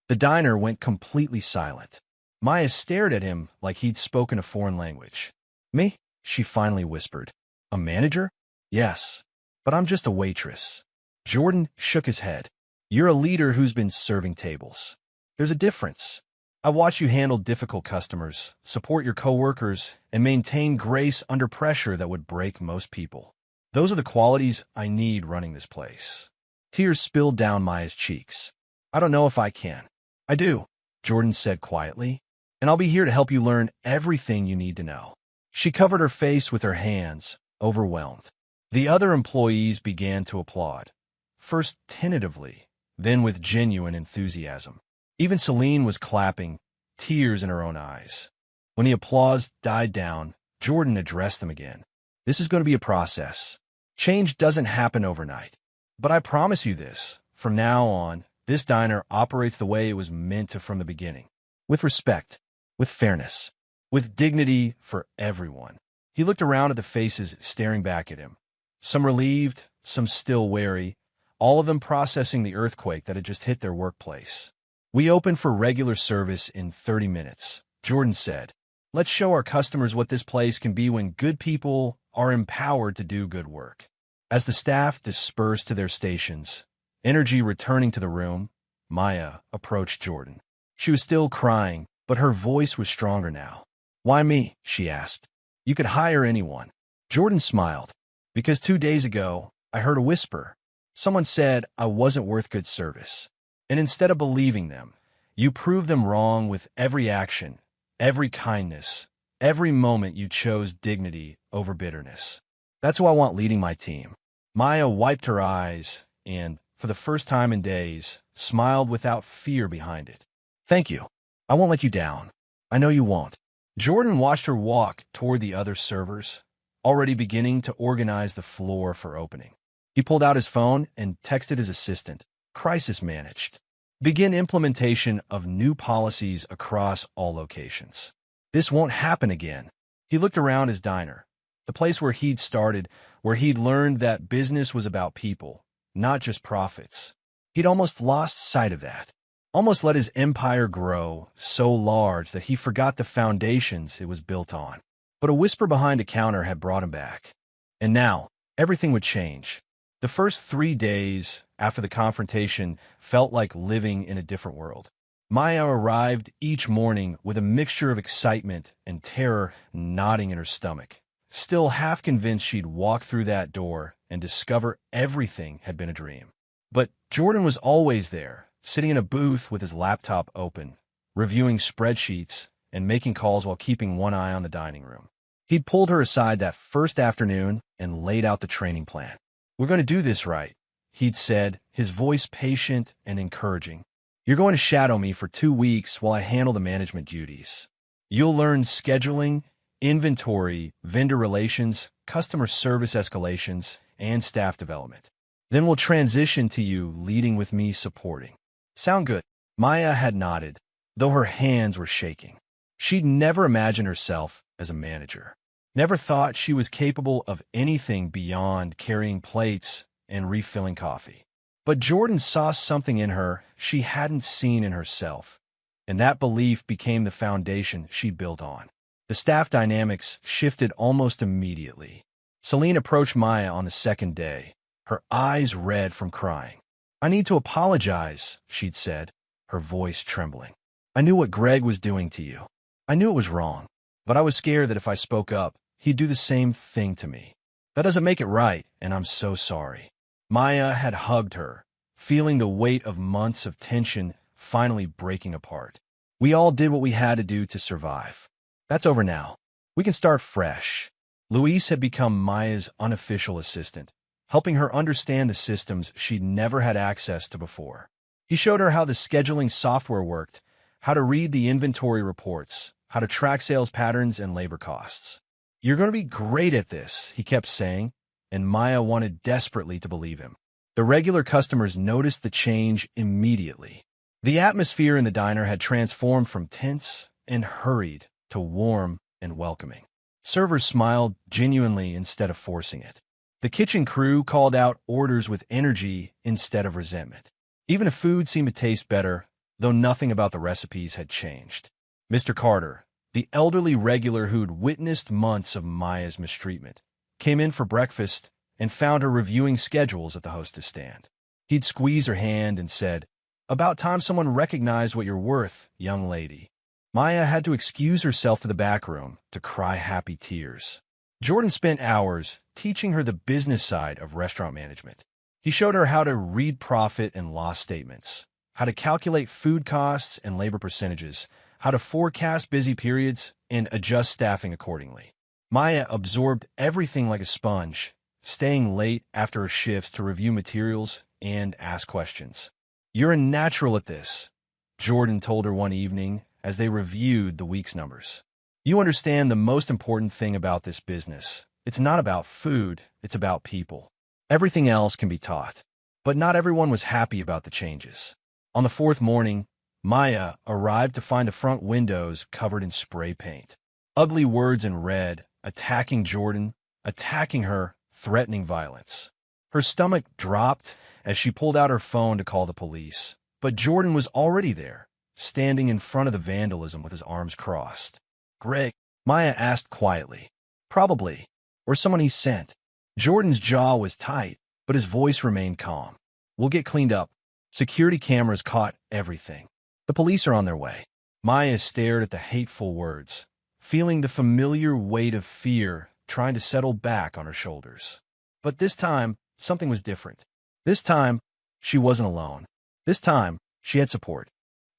Speaker 1: The diner went completely silent. Maya stared at him like he'd spoken a foreign language. Me? She finally whispered. A manager? Yes, but I'm just a waitress. Jordan shook his head. You're a leader who's been serving tables. There's a difference. I watch you handle difficult customers, support your coworkers, and maintain grace under pressure that would break most people. Those are the qualities I need running this place. Tears spilled down Maya's cheeks. I don't know if I can. I do, Jordan said quietly, and I'll be here to help you learn everything you need to know. She covered her face with her hands, overwhelmed. The other employees began to applaud, first tentatively, then with genuine enthusiasm. Even Celine was clapping, tears in her own eyes. When the applause died down, Jordan addressed them again. This is going to be a process. Change doesn't happen overnight. But I promise you this, from now on, this diner operates the way it was meant to from the beginning. With respect, with fairness, with dignity for everyone. He looked around at the faces staring back at him. Some relieved, some still wary, all of them processing the earthquake that had just hit their workplace. We open for regular service in 30 minutes, Jordan said. Let's show our customers what this place can be when good people are empowered to do good work. As the staff dispersed to their stations, energy returning to the room, Maya approached Jordan. She was still crying, but her voice was stronger now. Why me? She asked. You could hire anyone. Jordan smiled. Because 2 days ago, I heard a whisper. Someone said I wasn't worth good service. And instead of believing them, you proved them wrong with every action, every kindness, every moment you chose dignity over bitterness. That's who I want leading my team. Maya wiped her eyes and, for the first time in days, smiled without fear behind it. Thank you. I won't let you down. I know you won't. Jordan watched her walk toward the other servers, already beginning to organize the floor for opening. He pulled out his phone and texted his assistant. Crisis managed. Begin implementation of new policies across all locations. This won't happen again. He looked around his diner, the place where he'd started, where he'd learned that business was about people, not just profits. He'd almost lost sight of that, almost let his empire grow so large that he forgot the foundations it was built on. But a whisper behind a counter had brought him back. And now, everything would change. The first 3 days after the confrontation felt like living in a different world. Maya arrived each morning with a mixture of excitement and terror knotting in her stomach, still half convinced she'd walk through that door and discover everything had been a dream. But Jordan was always there, sitting in a booth with his laptop open, reviewing spreadsheets and making calls while keeping one eye on the dining room. He'd pulled her aside that first afternoon and laid out the training plan. We're going to do this right, he'd said, his voice patient and encouraging. You're going to shadow me for 2 weeks while I handle the management duties. You'll learn scheduling, inventory, vendor relations, customer service escalations, and staff development. Then we'll transition to you leading with me supporting. Sound good? Maya had nodded, though her hands were shaking. She'd never imagined herself as a manager. Never thought she was capable of anything beyond carrying plates and refilling coffee. But Jordan saw something in her she hadn't seen in herself, and that belief became the foundation she built on. The staff dynamics shifted almost immediately. Celine approached Maya on the second day, her eyes red from crying. "I need to apologize," she'd said, her voice trembling. "I knew what Greg was doing to you. I knew it was wrong, but I was scared that if I spoke up, he'd do the same thing to me. That doesn't make it right, and I'm so sorry." Maya had hugged her, feeling the weight of months of tension finally breaking apart. "We all did what we had to do to survive. That's over now. We can start fresh." Luis had become Maya's unofficial assistant, helping her understand the systems she'd never had access to before. He showed her how the scheduling software worked, how to read the inventory reports, how to track sales patterns and labor costs. "You're going to be great at this," he kept saying, and Maya wanted desperately to believe him. The regular customers noticed the change immediately. The atmosphere in the diner had transformed from tense and hurried to warm and welcoming. Servers smiled genuinely instead of forcing it. The kitchen crew called out orders with energy instead of resentment. Even the food seemed to taste better, though nothing about the recipes had changed. Mr. Carter, the elderly regular who'd witnessed months of Maya's mistreatment, came in for breakfast and found her reviewing schedules at the hostess stand. He'd squeezed her hand and said, "About time someone recognized what you're worth, young lady." Maya had to excuse herself to the back room to cry happy tears. Jordan spent hours teaching her the business side of restaurant management. He showed her how to read profit and loss statements, how to calculate food costs and labor percentages, how to forecast busy periods and adjust staffing accordingly. Maya absorbed everything like a sponge, staying late after her shifts to review materials and ask questions. "You're a natural at this," Jordan told her one evening as they reviewed the week's numbers. "You understand the most important thing about this business. It's not about food, it's about people. Everything else can be taught." But not everyone was happy about the changes. On the fourth morning, Maya arrived to find the front windows covered in spray paint. Ugly words in red, attacking Jordan, attacking her, threatening violence. Her stomach dropped as she pulled out her phone to call the police. But Jordan was already there, standing in front of the vandalism with his arms crossed. "Greg?" Maya asked quietly. "Probably. Or someone he sent." Jordan's jaw was tight, but his voice remained calm. "We'll get cleaned up. Security cameras caught everything. The police are on their way." Maya stared at the hateful words, feeling the familiar weight of fear trying to settle back on her shoulders. But this time, something was different. This time, she wasn't alone. This time, she had support.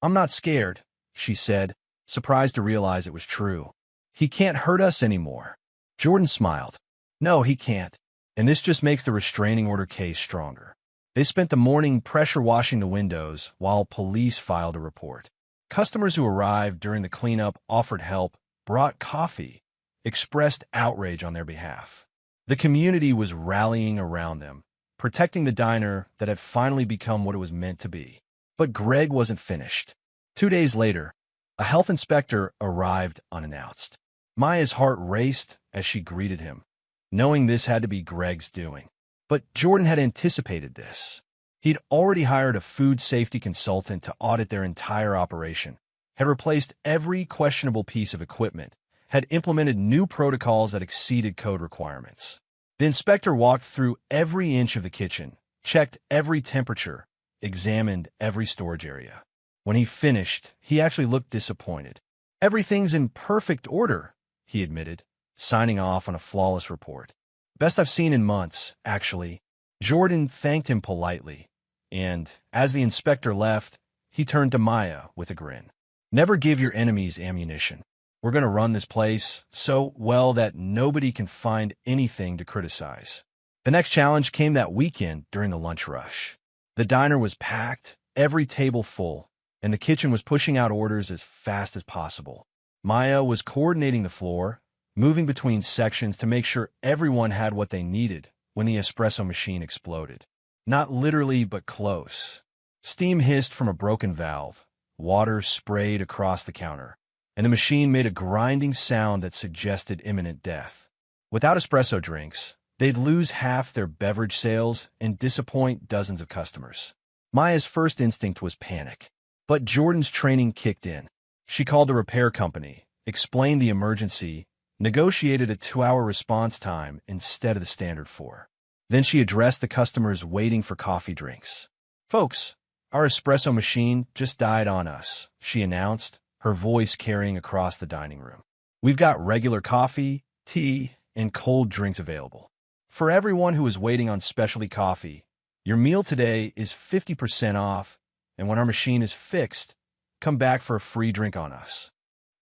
Speaker 1: "I'm not scared," she said, surprised to realize it was true. "He can't hurt us anymore." Jordan smiled. "No, he can't. And this just makes the restraining order case stronger." They spent the morning pressure washing the windows while police filed a report. Customers who arrived during the cleanup offered help, brought coffee, expressed outrage on their behalf. The community was rallying around them, protecting the diner that had finally become what it was meant to be. But Greg wasn't finished. 2 days later, a health inspector arrived unannounced. Maya's heart raced as she greeted him, knowing this had to be Greg's doing. But Jordan had anticipated this. He'd already hired a food safety consultant to audit their entire operation, had replaced every questionable piece of equipment, had implemented new protocols that exceeded code requirements. The inspector walked through every inch of the kitchen, checked every temperature, examined every storage area. When he finished, he actually looked disappointed. "Everything's in perfect order," he admitted, signing off on a flawless report. "Best I've seen in months, actually." Jordan thanked him politely, and as the inspector left, he turned to Maya with a grin. "Never give your enemies ammunition. We're going to run this place so well that nobody can find anything to criticize." The next challenge came that weekend during the lunch rush. The diner was packed, every table full, and the kitchen was pushing out orders as fast as possible. Maya was coordinating the floor, moving between sections to make sure everyone had what they needed when the espresso machine exploded. Not literally, but close. Steam hissed from a broken valve, water sprayed across the counter, and the machine made a grinding sound that suggested imminent death. Without espresso drinks, they'd lose half their beverage sales and disappoint dozens of customers. Maya's first instinct was panic, but Jordan's training kicked in. She called the repair company, explained the emergency, negotiated a 2-hour response time instead of the standard 4. Then she addressed the customers waiting for coffee drinks. "Folks, our espresso machine just died on us," she announced, her voice carrying across the dining room. "We've got regular coffee, tea, and cold drinks available. For everyone who is waiting on specialty coffee, your meal today is 50% off, and when our machine is fixed, come back for a free drink on us."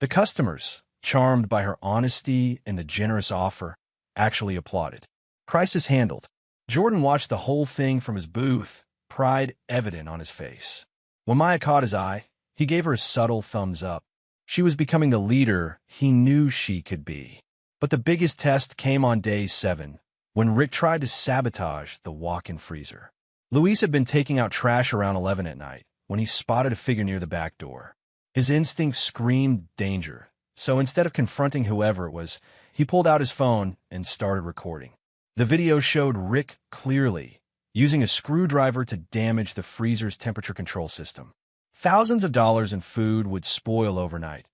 Speaker 1: The customers, charmed by her honesty and the generous offer, actually applauded. Crisis handled. Jordan watched the whole thing from his booth, pride evident on his face. When Maya caught his eye, he gave her a subtle thumbs up. She was becoming the leader he knew she could be. But the biggest test came on day 7, when Rick tried to sabotage the walk-in freezer. Luis had been taking out trash around 11 at night when he spotted a figure near the back door. His instinct screamed danger, so instead of confronting whoever it was, he pulled out his phone and started recording. The video showed Rick clearly, using a screwdriver to damage the freezer's temperature control system. Thousands of dollars in food would spoil overnight,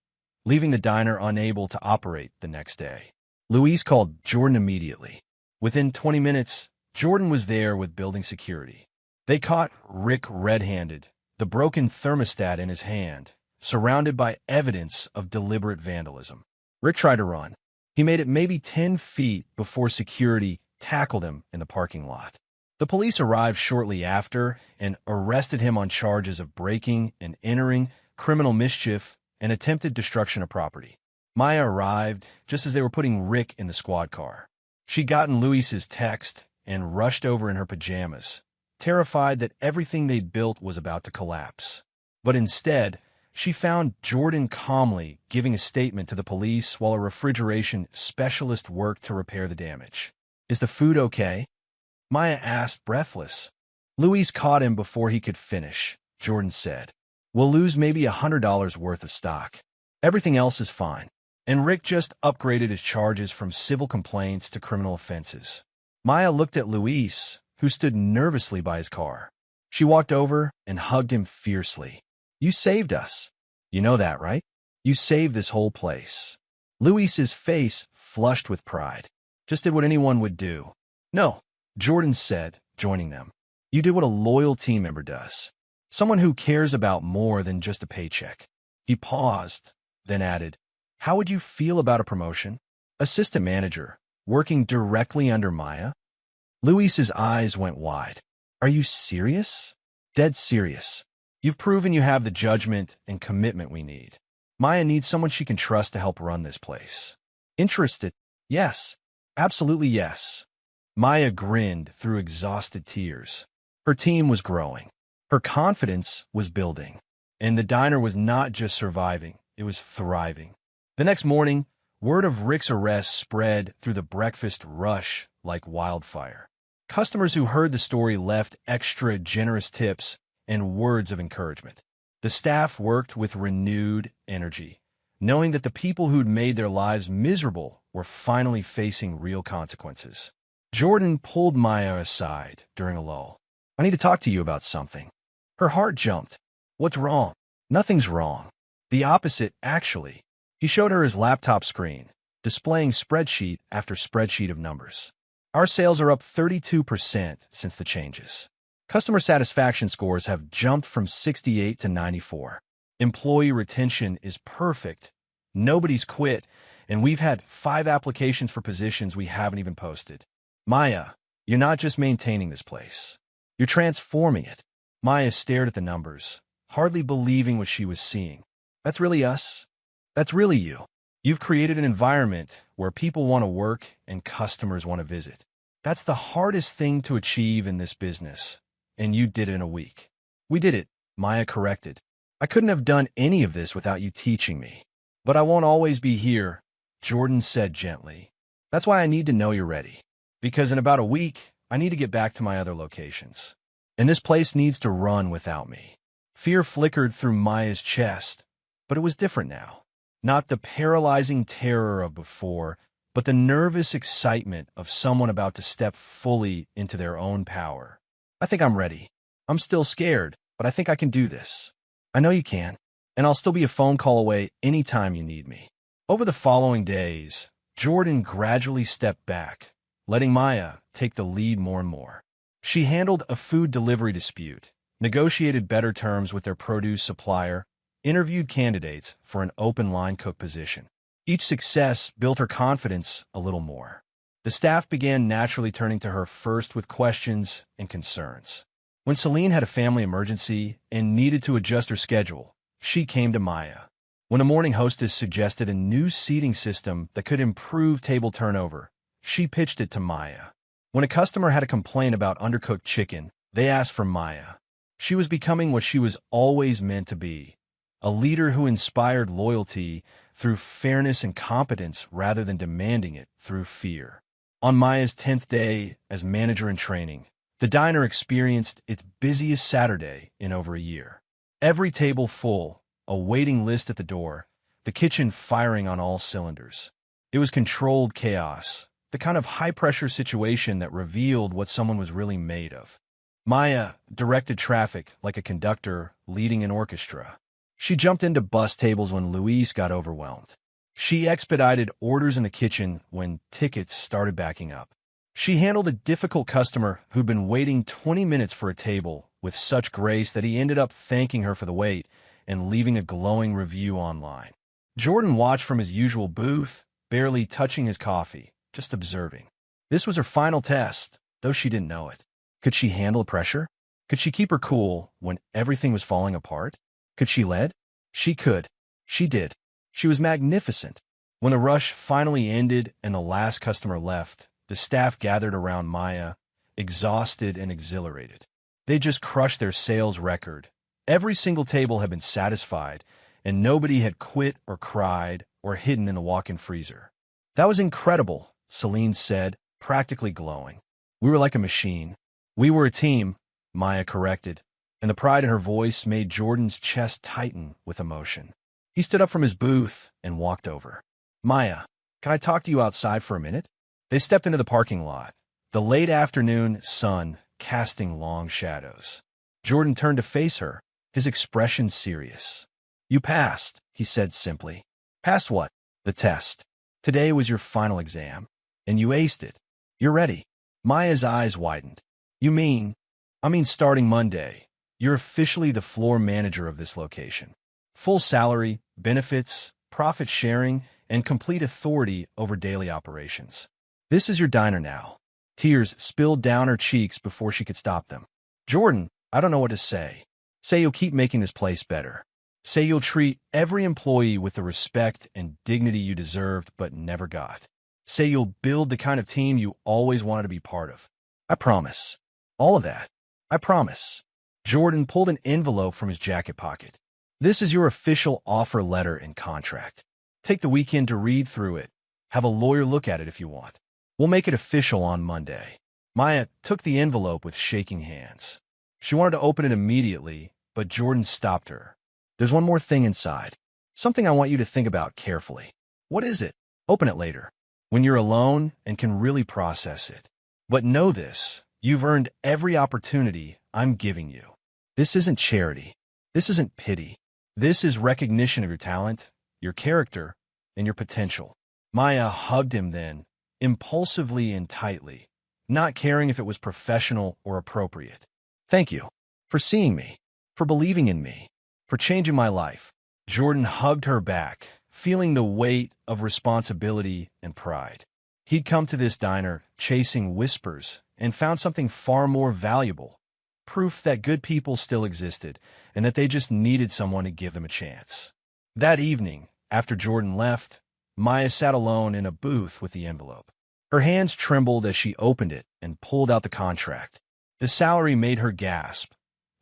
Speaker 1: leaving the diner unable to operate the next day. Luis called Jordan immediately. Within 20 minutes, Jordan was there with building security. They caught Rick red-handed, the broken thermostat in his hand, surrounded by evidence of deliberate vandalism. Rick tried to run. He made it maybe 10 feet before security tackled him in the parking lot. The police arrived shortly after and arrested him on charges of breaking and entering, criminal mischief, and attempted destruction of property. Maya arrived just as they were putting Rick in the squad car. She'd gotten Luis's text and rushed over in her pajamas, terrified that everything they'd built was about to collapse. But instead, she found Jordan calmly giving a statement to the police while a refrigeration specialist worked to repair the damage. "Is the food okay?" Maya asked, breathless. Luis caught him before he could finish. Jordan said, "We'll lose maybe $100 worth of stock. Everything else is fine." And Rick just upgraded his charges from civil complaints to criminal offenses. Maya looked at Luis, who stood nervously by his car. She walked over and hugged him fiercely. "You saved us. You know that, right? You saved this whole place." Luis's face flushed with pride. "Just did what anyone would do." "No," Jordan said, joining them. "You did what a loyal team member does. Someone who cares about more than just a paycheck." He paused, then added, "How would you feel about a promotion? Assistant manager, working directly under Maya?" Luis's eyes went wide. "Are you serious?" "Dead serious. You've proven you have the judgment and commitment we need. Maya needs someone she can trust to help run this place." "Interested?" "Yes. Absolutely yes." Maya grinned through exhausted tears. Her team was growing. Her confidence was building. And the diner was not just surviving, it was thriving. The next morning, word of Rick's arrest spread through the breakfast rush like wildfire. Customers who heard the story left extra generous tips and words of encouragement. The staff worked with renewed energy, knowing that the people who'd made their lives miserable were finally facing real consequences. Jordan pulled Maya aside during a lull. "I need to talk to you about something." Her heart jumped. "What's wrong?" "Nothing's wrong. The opposite, actually." He showed her his laptop screen, displaying spreadsheet after spreadsheet of numbers. "Our sales are up 32% since the changes. Customer satisfaction scores have jumped from 68 to 94. Employee retention is perfect. Nobody's quit, and we've had 5 applications for positions we haven't even posted. Maya, you're not just maintaining this place. You're transforming it." Maya stared at the numbers, hardly believing what she was seeing. "That's really us. That's really you. You've created an environment where people want to work and customers want to visit. That's the hardest thing to achieve in this business, and you did it in a week." "We did it," Maya corrected. "I couldn't have done any of this without you teaching me." "But I won't always be here," Jordan said gently. "That's why I need to know you're ready. Because in about a week, I need to get back to my other locations. And this place needs to run without me." Fear flickered through Maya's chest, but it was different now. Not the paralyzing terror of before, but the nervous excitement of someone about to step fully into their own power. "I think I'm ready. I'm still scared, but I think I can do this." "I know you can, and I'll still be a phone call away anytime you need me." Over the following days, Jordan gradually stepped back, letting Maya take the lead more and more. She handled a food delivery dispute, negotiated better terms with their produce supplier, interviewed candidates for an open line cook position. Each success built her confidence a little more. The staff began naturally turning to her first with questions and concerns. When Celine had a family emergency and needed to adjust her schedule, she came to Maya. When a morning hostess suggested a new seating system that could improve table turnover, she pitched it to Maya. When a customer had a complaint about undercooked chicken, they asked for Maya. She was becoming what she was always meant to be, a leader who inspired loyalty through fairness and competence rather than demanding it through fear. On Maya's 10th day as manager in training, the diner experienced its busiest Saturday in over a year. Every table full, a waiting list at the door, the kitchen firing on all cylinders. It was controlled chaos, the kind of high-pressure situation that revealed what someone was really made of. Maya directed traffic like a conductor leading an orchestra. She jumped into bus tables when Luis got overwhelmed. She expedited orders in the kitchen when tickets started backing up. She handled a difficult customer who'd been waiting 20 minutes for a table with such grace that he ended up thanking her for the wait and leaving a glowing review online. Jordan watched from his usual booth, barely touching his coffee, just observing. This was her final test, though she didn't know it. Could she handle pressure? Could she keep her cool when everything was falling apart? Could she lead? She could. She did. She was magnificent. When the rush finally ended and the last customer left, the staff gathered around Maya, exhausted and exhilarated. They just crushed their sales record. Every single table had been satisfied, and nobody had quit or cried or hidden in the walk-in freezer. That was incredible, Celine said, practically glowing. We were like a machine. We were a team, Maya corrected, and the pride in her voice made Jordan's chest tighten with emotion. He stood up from his booth and walked over. Maya, can I talk to you outside for a minute? They stepped into the parking lot, the late afternoon sun casting long shadows. Jordan turned to face her, his expression serious. You passed, he said simply. Passed what? The test. Today was your final exam, and you aced it. You're ready. Maya's eyes widened. You mean? I mean starting Monday. You're officially the floor manager of this location. Full salary, benefits, profit sharing, and complete authority over daily operations. This is your diner now. Tears spilled down her cheeks before she could stop them. Jordan, I don't know what to say. Say you'll keep making this place better. Say you'll treat every employee with the respect and dignity you deserved but never got. Say you'll build the kind of team you always wanted to be part of. I promise. All of that. I promise. Jordan pulled an envelope from his jacket pocket. This is your official offer letter and contract. Take the weekend to read through it. Have a lawyer look at it if you want. We'll make it official on Monday. Maya took the envelope with shaking hands. She wanted to open it immediately, but Jordan stopped her. There's one more thing inside. Something I want you to think about carefully. What is it? Open it later, when you're alone and can really process it. But know this, you've earned every opportunity I'm giving you. This isn't charity. This isn't pity. This is recognition of your talent, your character, and your potential. Maya hugged him then, impulsively and tightly, not caring if it was professional or appropriate. Thank you for seeing me, for believing in me, for changing my life. Jordan hugged her back, feeling the weight of responsibility and pride. He'd come to this diner chasing whispers and found something far more valuable, proof that good people still existed and that they just needed someone to give them a chance. That evening, after Jordan left, Maya sat alone in a booth with the envelope. Her hands trembled as she opened it and pulled out the contract. The salary made her gasp,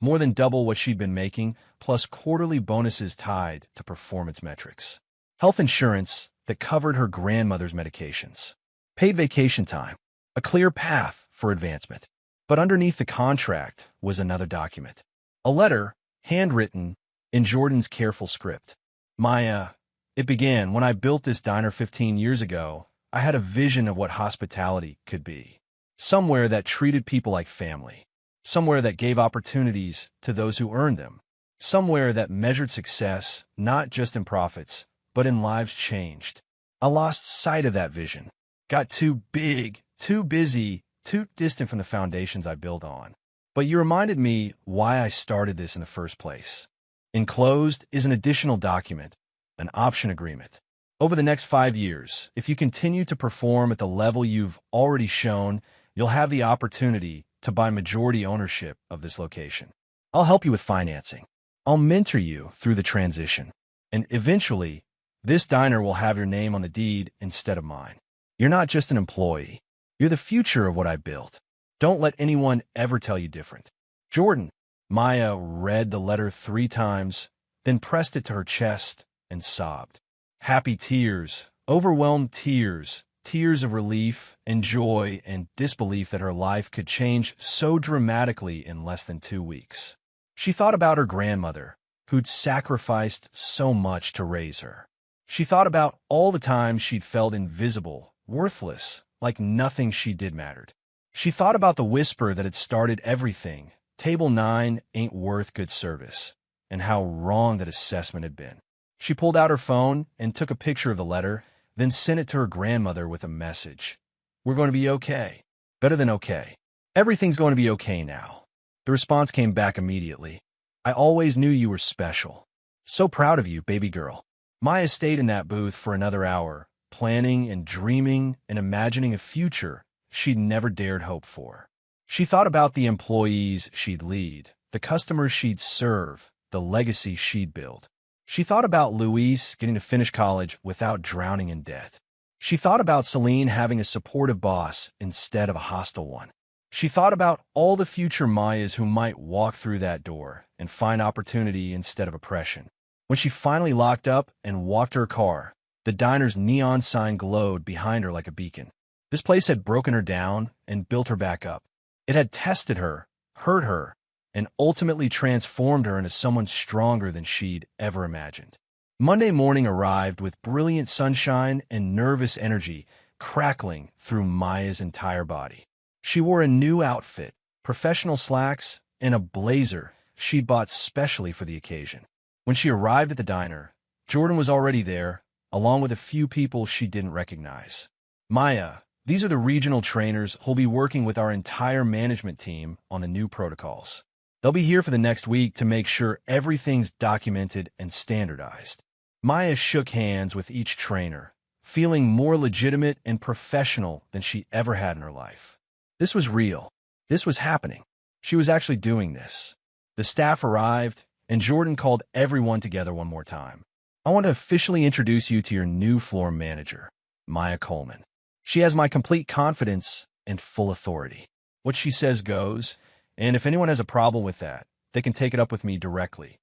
Speaker 1: more than double what she'd been making, plus quarterly bonuses tied to performance metrics. Health insurance that covered her grandmother's medications. Paid vacation time. A clear path for advancement. But underneath the contract was another document. A letter, handwritten, in Jordan's careful script. Maya, it began when I built this diner 15 years ago. I had a vision of what hospitality could be. Somewhere that treated people like family. Somewhere that gave opportunities to those who earned them. Somewhere that measured success not just in profits, but in lives changed. I lost sight of that vision, got too big, too busy, too distant from the foundations I built on. But you reminded me why I started this in the first place. Enclosed is an additional document, an option agreement. Over the next 5 years, if you continue to perform at the level you've already shown, you'll have the opportunity to buy majority ownership of this location. I'll help you with financing. I'll mentor you through the transition. And eventually, this diner will have your name on the deed instead of mine. You're not just an employee. You're the future of what I built. Don't let anyone ever tell you different. Jordan. Maya read the letter 3 times, then pressed it to her chest and sobbed. Happy tears, overwhelmed tears, tears of relief and joy and disbelief that her life could change so dramatically in less than 2 weeks. She thought about her grandmother, who'd sacrificed so much to raise her. She thought about all the times she'd felt invisible, worthless, like nothing she did mattered. She thought about the whisper that had started everything, Table 9 ain't worth good service, and how wrong that assessment had been. She pulled out her phone and took a picture of the letter, then sent it to her grandmother with a message. We're going to be okay. Better than okay. Everything's going to be okay now. The response came back immediately. I always knew you were special. So proud of you, baby girl. Maya stayed in that booth for another hour, planning and dreaming and imagining a future she'd never dared hope for. She thought about the employees she'd lead, the customers she'd serve, the legacy she'd build. She thought about Luis getting to finish college without drowning in debt. She thought about Celine having a supportive boss instead of a hostile one. She thought about all the future Mayas who might walk through that door and find opportunity instead of oppression. When she finally locked up and walked to her car, the diner's neon sign glowed behind her like a beacon. This place had broken her down and built her back up. It had tested her, hurt her, and ultimately transformed her into someone stronger than she'd ever imagined. Monday morning arrived with brilliant sunshine and nervous energy crackling through Maya's entire body. She wore a new outfit, professional slacks, and a blazer she'd bought specially for the occasion. When she arrived at the diner, Jordan was already there, along with a few people she didn't recognize. Maya, these are the regional trainers who'll be working with our entire management team on the new protocols. They'll be here for the next week to make sure everything's documented and standardized. Maya shook hands with each trainer, feeling more legitimate and professional than she ever had in her life. This was real. This was happening. She was actually doing this. The staff arrived, and Jordan called everyone together one more time. I want to officially introduce you to your new floor manager, Maya Coleman. She has my complete confidence and full authority. What she says goes, and if anyone has a problem with that, they can take it up with me directly.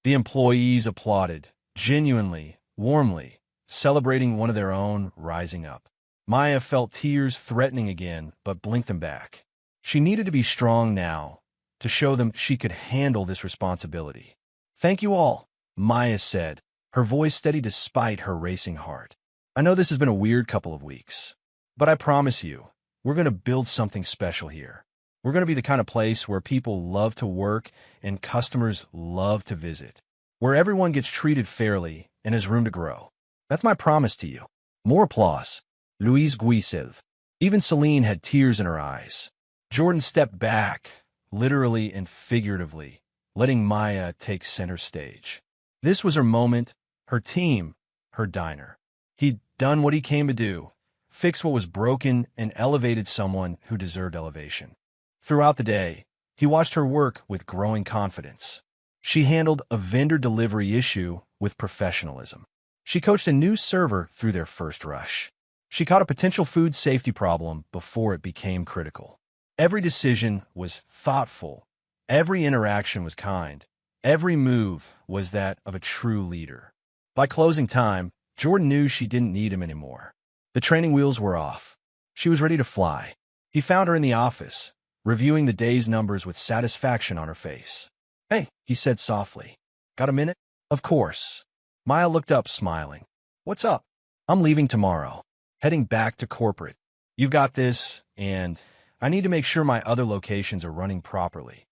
Speaker 1: The employees applauded, genuinely, warmly, celebrating one of their own rising up. Maya felt tears threatening again, but blinked them back. She needed to be strong now, to show them she could handle this responsibility. Thank you all, Maya said, her voice steady despite her racing heart. I know this has been a weird couple of weeks, but I promise you, we're going to build something special here. We're going to be the kind of place where people love to work and customers love to visit, where everyone gets treated fairly and has room to grow. That's my promise to you. More applause. Louise Guisev. Even Celine had tears in her eyes. Jordan stepped back, literally and figuratively, letting Maya take center stage. This was her moment, her team, her diner. He'd done what he came to do, fix what was broken, and elevated someone who deserved elevation. Throughout the day, he watched her work with growing confidence. She handled a vendor delivery issue with professionalism. She coached a new server through their first rush. She caught a potential food safety problem before it became critical. Every decision was thoughtful. Every interaction was kind. Every move was that of a true leader. By closing time, Jordan knew she didn't need him anymore. The training wheels were off. She was ready to fly. He found her in the office, reviewing the day's numbers with satisfaction on her face. Hey, he said softly. Got a minute? Of course. Maya looked up, smiling. What's up? I'm leaving tomorrow, heading back to corporate. You've got this, and I need to make sure my other locations are running properly.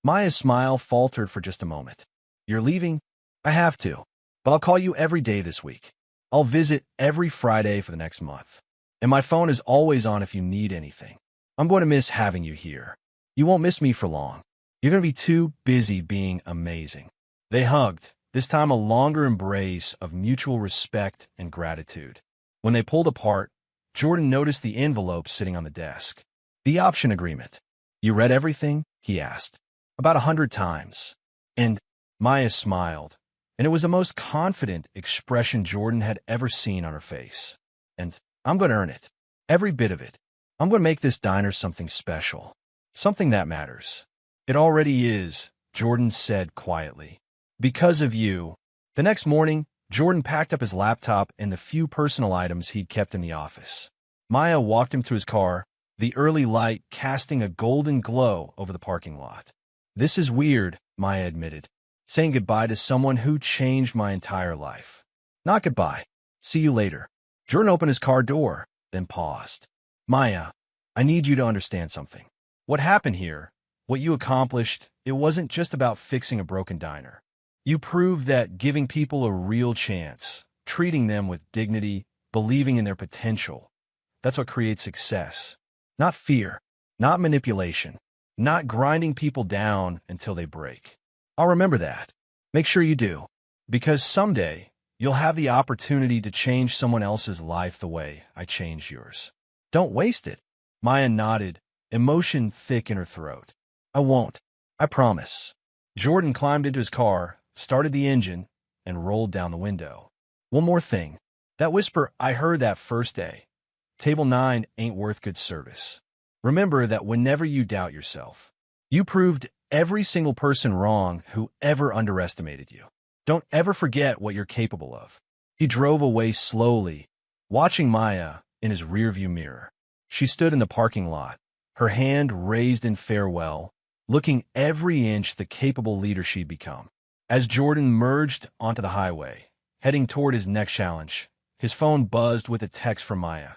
Speaker 1: Maya's smile faltered for just a moment. You're leaving? I have to. but I'll call you every day this week. I'll visit every Friday for the next month. And my phone is always on if you need anything. I'm going to miss having you here. You won't miss me for long. You're going to be too busy being amazing." They hugged, this time a longer embrace of mutual respect and gratitude. When they pulled apart, Jordan noticed the envelope sitting on the desk. "The option agreement. You read everything?" he asked. "About 100 times. And Maya smiled, and it was the most confident expression Jordan had ever seen on her face. "And I'm going to earn it. Every bit of it. I'm going to make this diner something special. Something that matters." "It already is," Jordan said quietly. "Because of you." The next morning, Jordan packed up his laptop and the few personal items he'd kept in the office. Maya walked him to his car, the early light casting a golden glow over the parking lot. "This is weird," Maya admitted, "saying goodbye to someone who changed my entire life." "Not goodbye. See you later." Jordan opened his car door, then paused. "Maya, I need you to understand something. What happened here, what you accomplished, it wasn't just about fixing a broken diner. You proved that giving people a real chance, treating them with dignity, believing in their potential, that's what creates success. Not fear, not manipulation, not grinding people down until they break. I'll remember that. Make sure you do. Because someday, you'll have the opportunity to change someone else's life the way I changed yours. Don't waste it." Maya nodded, emotion thick in her throat. "I won't. I promise." Jordan climbed into his car, started the engine, and rolled down the window. "One more thing. That whisper I heard that first day. Table 9 ain't worth good service. Remember that whenever you doubt yourself, you proved every single person wrong who ever underestimated you. Don't ever forget what you're capable of." He drove away slowly, watching Maya in his rearview mirror. She stood in the parking lot, her hand raised in farewell, looking every inch the capable leader she'd become. As Jordan merged onto the highway, heading toward his next challenge, his phone buzzed with a text from Maya.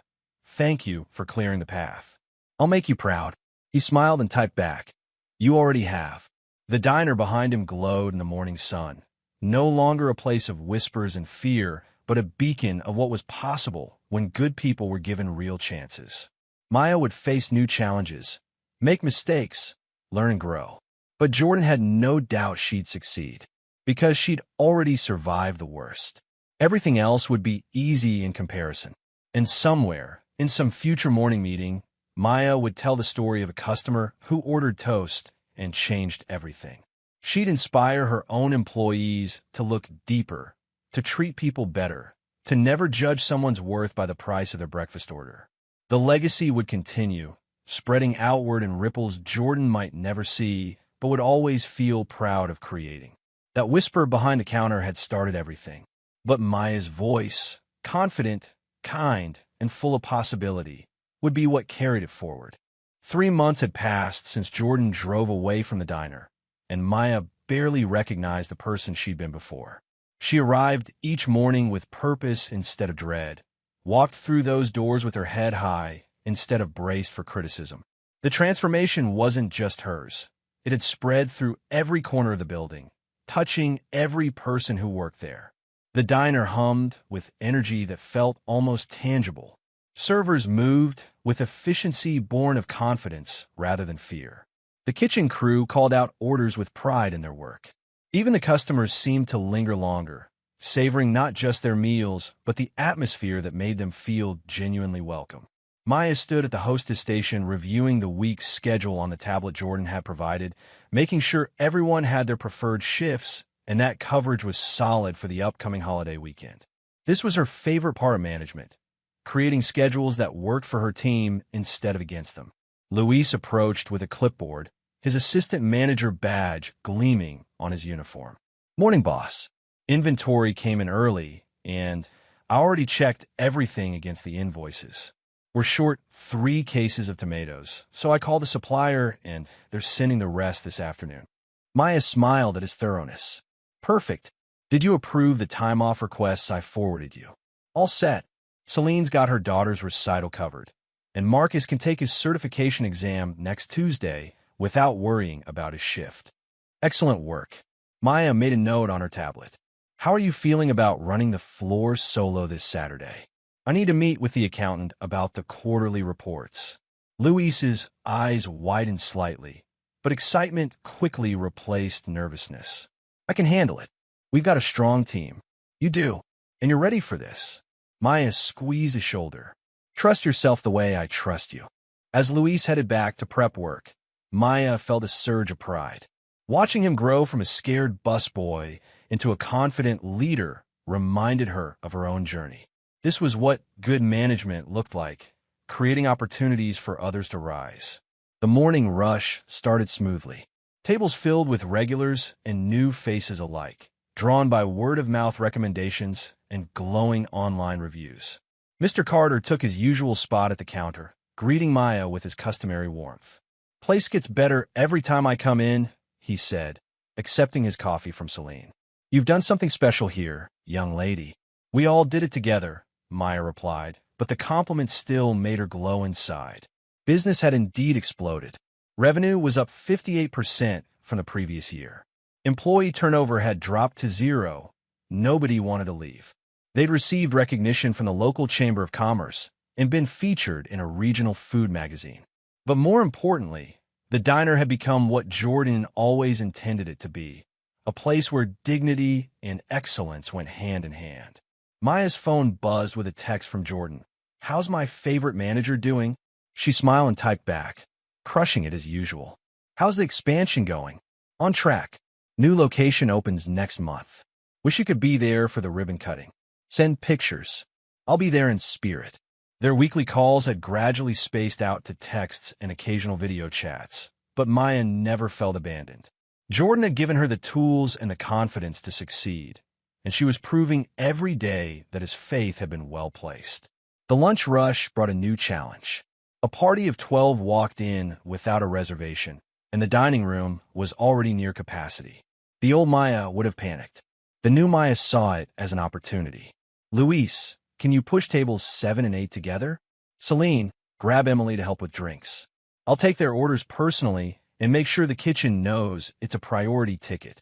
Speaker 1: "Thank you for clearing the path. I'll make you proud." He smiled and typed back, "You already have." The diner behind him glowed in the morning sun, no longer a place of whispers and fear, but a beacon of what was possible when good people were given real chances. Maya would face new challenges, make mistakes, learn and grow. But Jordan had no doubt she'd succeed, because she'd already survived the worst. Everything else would be easy in comparison. And somewhere, in some future morning meeting, Maya would tell the story of a customer who ordered toast and changed everything. She'd inspire her own employees to look deeper, to treat people better, to never judge someone's worth by the price of their breakfast order. The legacy would continue, spreading outward in ripples Jordan might never see, but would always feel proud of creating. That whisper behind the counter had started everything. But Maya's voice, confident, kind, and full of possibility, would be what carried it forward. 3 months had passed since Jordan drove away from the diner, and Maya barely recognized the person she'd been before. She arrived each morning with purpose instead of dread, walked through those doors with her head high instead of braced for criticism. The transformation wasn't just hers. It had spread through every corner of the building, touching every person who worked there. The diner hummed with energy that felt almost tangible. Servers moved with efficiency born of confidence rather than fear. The kitchen crew called out orders with pride in their work. Even the customers seemed to linger longer, savoring not just their meals, but the atmosphere that made them feel genuinely welcome. Maya stood at the hostess station reviewing the week's schedule on the tablet Jordan had provided, making sure everyone had their preferred shifts and that coverage was solid for the upcoming holiday weekend. This was her favorite part of management, creating schedules that worked for her team instead of against them. Luis approached with a clipboard, his assistant manager badge gleaming on his uniform. "Morning, boss." Inventory came in early, and I already checked everything against the invoices. We're short 3 cases of tomatoes, so I called the supplier, and they're sending the rest this afternoon. Maya smiled at his thoroughness. "Perfect. Did you approve the time-off requests I forwarded you?" "All set. Celine's got her daughter's recital covered, and Marcus can take his certification exam next Tuesday without worrying about his shift." "Excellent work." Maya made a note on her tablet. How are you feeling about running the floor solo this Saturday? I need to meet with the accountant about the quarterly reports. Luis's eyes widened slightly, but excitement quickly replaced nervousness. I can handle it. We've got a strong team. You do, and you're ready for this. Maya squeezed his shoulder. Trust yourself the way I trust you. As Luis headed back to prep work, Maya felt a surge of pride. Watching him grow from a scared busboy into a confident leader reminded her of her own journey. This was what good management looked like, creating opportunities for others to rise. The morning rush started smoothly. Tables filled with regulars and new faces alike, drawn by word-of-mouth recommendations and glowing online reviews. Mr. Carter took his usual spot at the counter, greeting Maya with his customary warmth. "Place gets better every time I come in," he said, accepting his coffee from Celine. "You've done something special here, young lady." "We all did it together," Maya replied, but the compliment still made her glow inside. Business had indeed exploded. Revenue was up 58% from the previous year. Employee turnover had dropped to zero. Nobody wanted to leave. They'd received recognition from the local Chamber of Commerce and been featured in a regional food magazine. But more importantly, the diner had become what Jordan always intended it to be, a place where dignity and excellence went hand in hand. Maya's phone buzzed with a text from Jordan. "How's my favorite manager doing?" She smiled and typed back, "Crushing it as usual." "How's the expansion going?" "On track. New location opens next month. Wish you could be there for the ribbon cutting. Send pictures. I'll be there in spirit." Their weekly calls had gradually spaced out to texts and occasional video chats, but Maya never felt abandoned. Jordan had given her the tools and the confidence to succeed, and she was proving every day that his faith had been well placed. The lunch rush brought a new challenge. A party of 12 walked in without a reservation, and the dining room was already near capacity. The old Maya would have panicked. The new Maya saw it as an opportunity. "Luis, can you push tables 7 and 8 together?" "Celine, grab Emily to help with drinks. I'll take their orders personally and make sure the kitchen knows it's a priority ticket."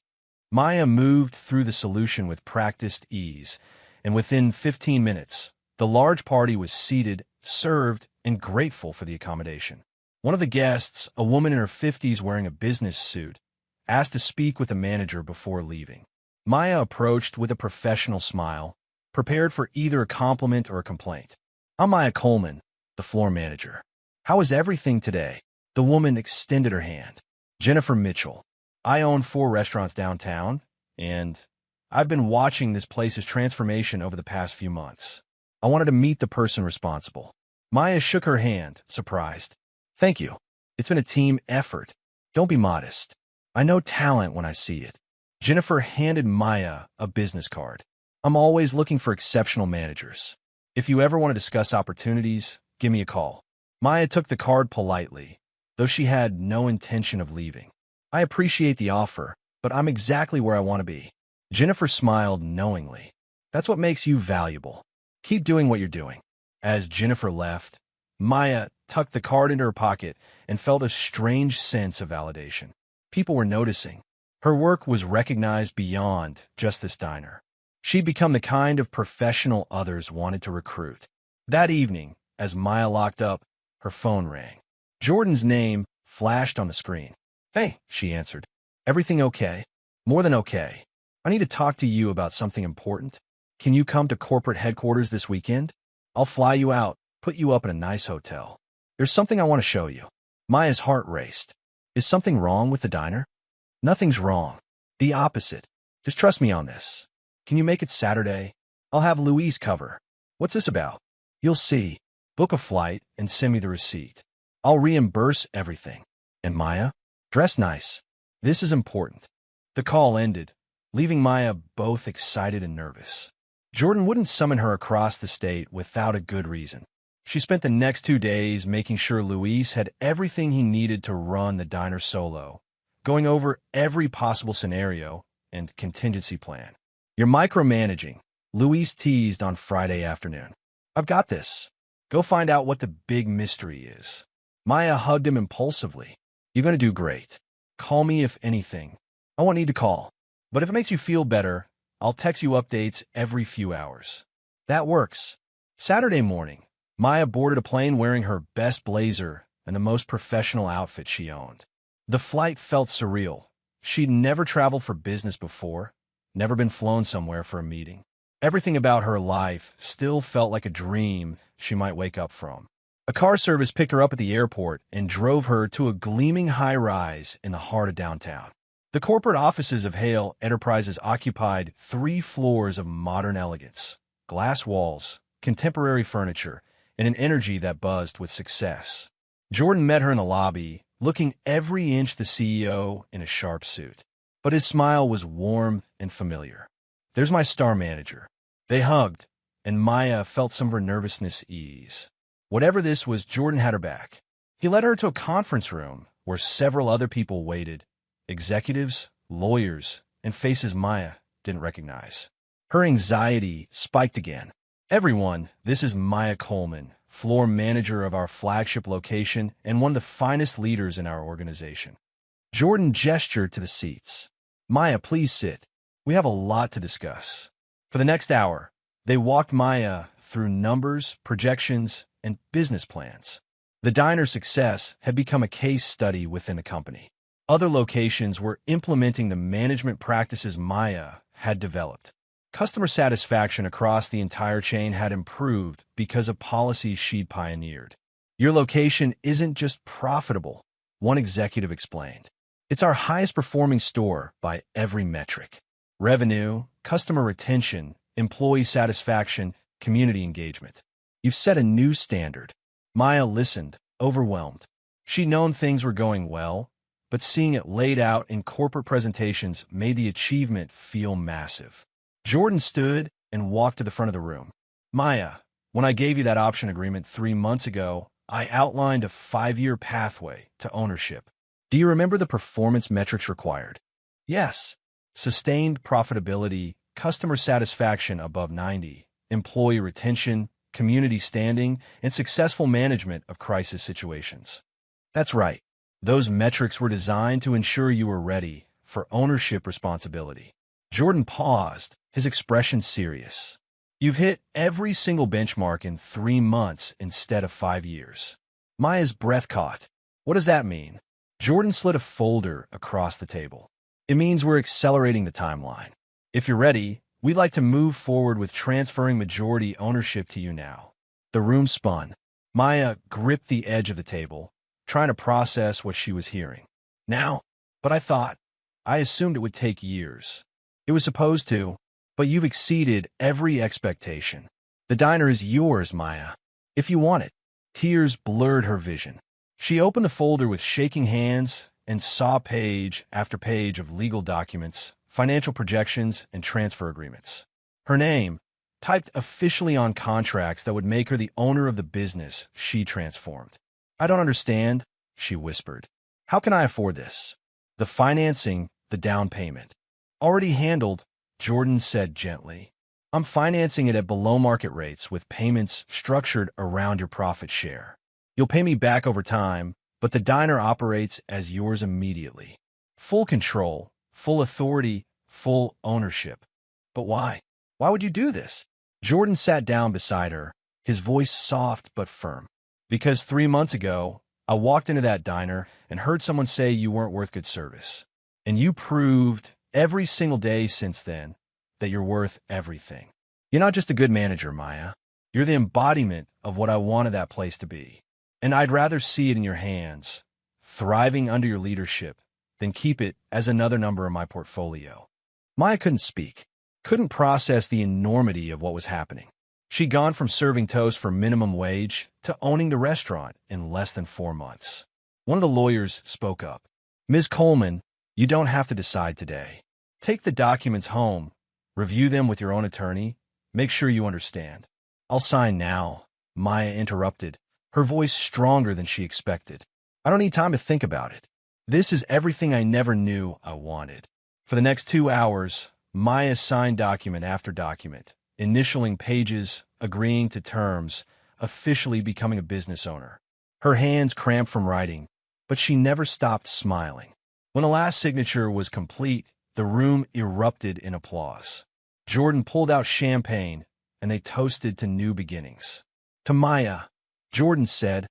Speaker 1: Maya moved through the solution with practiced ease, and within 15 minutes, the large party was seated, served, and grateful for the accommodation. One of the guests, a woman in her 50s wearing a business suit, asked to speak with the manager before leaving. Maya approached with a professional smile, prepared for either a compliment or a complaint. "I'm Maya Coleman, the floor manager. How is everything today?" The woman extended her hand. "Jennifer Mitchell. I own 4 restaurants downtown, and I've been watching this place's transformation over the past few months. I wanted to meet the person responsible." Maya shook her hand, surprised. "Thank you. It's been a team effort. Don't be modest. I know talent when I see it." Jennifer handed Maya a business card. "I'm always looking for exceptional managers. If you ever want to discuss opportunities, give me a call." Maya took the card politely, though she had no intention of leaving. "I appreciate the offer, but I'm exactly where I want to be." Jennifer smiled knowingly. "That's what makes you valuable. Keep doing what you're doing." As Jennifer left, Maya tucked the card into her pocket and felt a strange sense of validation. People were noticing. Her work was recognized beyond just this diner. She'd become the kind of professional others wanted to recruit. That evening, as Maya locked up, her phone rang. Jordan's name flashed on the screen. "Hey," she answered. "Everything okay?" "More than okay. I need to talk to you about something important. Can you come to corporate headquarters this weekend? I'll fly you out, put you up in a nice hotel. There's something I want to show you." Maya's heart raced. "Is something wrong with the diner?" "Nothing's wrong. The opposite. Just trust me on this. Can you make it Saturday? I'll have Louise cover." "What's this about?" "You'll see. Book a flight and send me the receipt. I'll reimburse everything. And Maya, dress nice. This is important." The call ended, leaving Maya both excited and nervous. Jordan wouldn't summon her across the state without a good reason. She spent the next 2 days making sure Luis had everything he needed to run the diner solo, going over every possible scenario and contingency plan. "You're micromanaging," Luis teased on Friday afternoon. "I've got this. Go find out what the big mystery is." Maya hugged him impulsively. "You're going to do great. Call me if anything. I won't need to call. But if it makes you feel better, I'll text you updates every few hours. That works. Saturday morning, Maya boarded a plane wearing her best blazer and the most professional outfit she owned. The flight felt surreal. She'd never traveled for business before, never been flown somewhere for a meeting. Everything about her life still felt like a dream she might wake up from. A car service picked her up at the airport and drove her to a gleaming high-rise in the heart of downtown. The corporate offices of Hale Enterprises occupied 3 floors of modern elegance, glass walls, contemporary furniture, and an energy that buzzed with success. Jordan met her in the lobby, looking every inch the CEO in a sharp suit. But his smile was warm and familiar. "There's my star manager." They hugged, and Maya felt some of her nervousness ease. Whatever this was, Jordan had her back. He led her to a conference room where several other people waited, executives, lawyers, and faces Maya didn't recognize. Her anxiety spiked again. "Everyone, this is Maya Coleman, floor manager of our flagship location and one of the finest leaders in our organization." Jordan gestured to the seats. "Maya, please sit. We have a lot to discuss." For the next hour, they walked Maya through numbers, projections, and business plans. The diner's success had become a case study within the company. Other locations were implementing the management practices Maya had developed. Customer satisfaction across the entire chain had improved because of policies she'd pioneered. "Your location isn't just profitable," one executive explained. "It's our highest performing store by every metric. Revenue, customer retention, employee satisfaction, community engagement. You've set a new standard." Maya listened, overwhelmed. She'd known things were going well, but seeing it laid out in corporate presentations made the achievement feel massive. Jordan stood and walked to the front of the room. "Maya, when I gave you that option agreement 3 months ago, I outlined a 5-year pathway to ownership. Do you remember the performance metrics required?" "Yes. Sustained profitability, customer satisfaction above 90, employee retention, community standing, and successful management of crisis situations." "That's right. Those metrics were designed to ensure you were ready for ownership responsibility." Jordan paused, his expression serious. "You've hit every single benchmark in 3 months instead of 5 years." Maya's breath caught. "What does that mean?" Jordan slid a folder across the table. "It means we're accelerating the timeline. If you're ready, we'd like to move forward with transferring majority ownership to you now." The room spun. Maya gripped the edge of the table, trying to process what she was hearing. "Now? But I assumed it would take years." "It was supposed to, but you've exceeded every expectation. The diner is yours, Maya, if you want it." Tears blurred her vision. She opened the folder with shaking hands and saw page after page of legal documents, financial projections, and transfer agreements. Her name, typed officially on contracts that would make her the owner of the business she transformed. "I don't understand," she whispered. "How can I afford this?" "The financing, the down payment." "Already handled," Jordan said gently. "I'm financing it at below-market rates with payments structured around your profit share. You'll pay me back over time, but the diner operates as yours immediately. Full control, full authority, full ownership." "But why? Why would you do this?" Jordan sat down beside her, his voice soft but firm. "Because 3 months ago, I walked into that diner and heard someone say you weren't worth good service. And you proved every single day since then that you're worth everything. You're not just a good manager, Maya. You're the embodiment of what I wanted that place to be. And I'd rather see it in your hands, thriving under your leadership, than keep it as another number in my portfolio." Maya couldn't speak, couldn't process the enormity of what was happening. She'd gone from serving toast for minimum wage to owning the restaurant in less than 4 months. One of the lawyers spoke up. "Ms. Coleman, you don't have to decide today. Take the documents home, review them with your own attorney, make sure you understand." "I'll sign now," Maya interrupted, her voice stronger than she expected. "I don't need time to think about it. This is everything I never knew I wanted." For the next 2 hours, Maya signed document after document, initialing pages, agreeing to terms, officially becoming a business owner. Her hands cramped from writing, but she never stopped smiling. When the last signature was complete, the room erupted in applause. Jordan pulled out champagne, and they toasted to new beginnings. To Maya, Jordan said,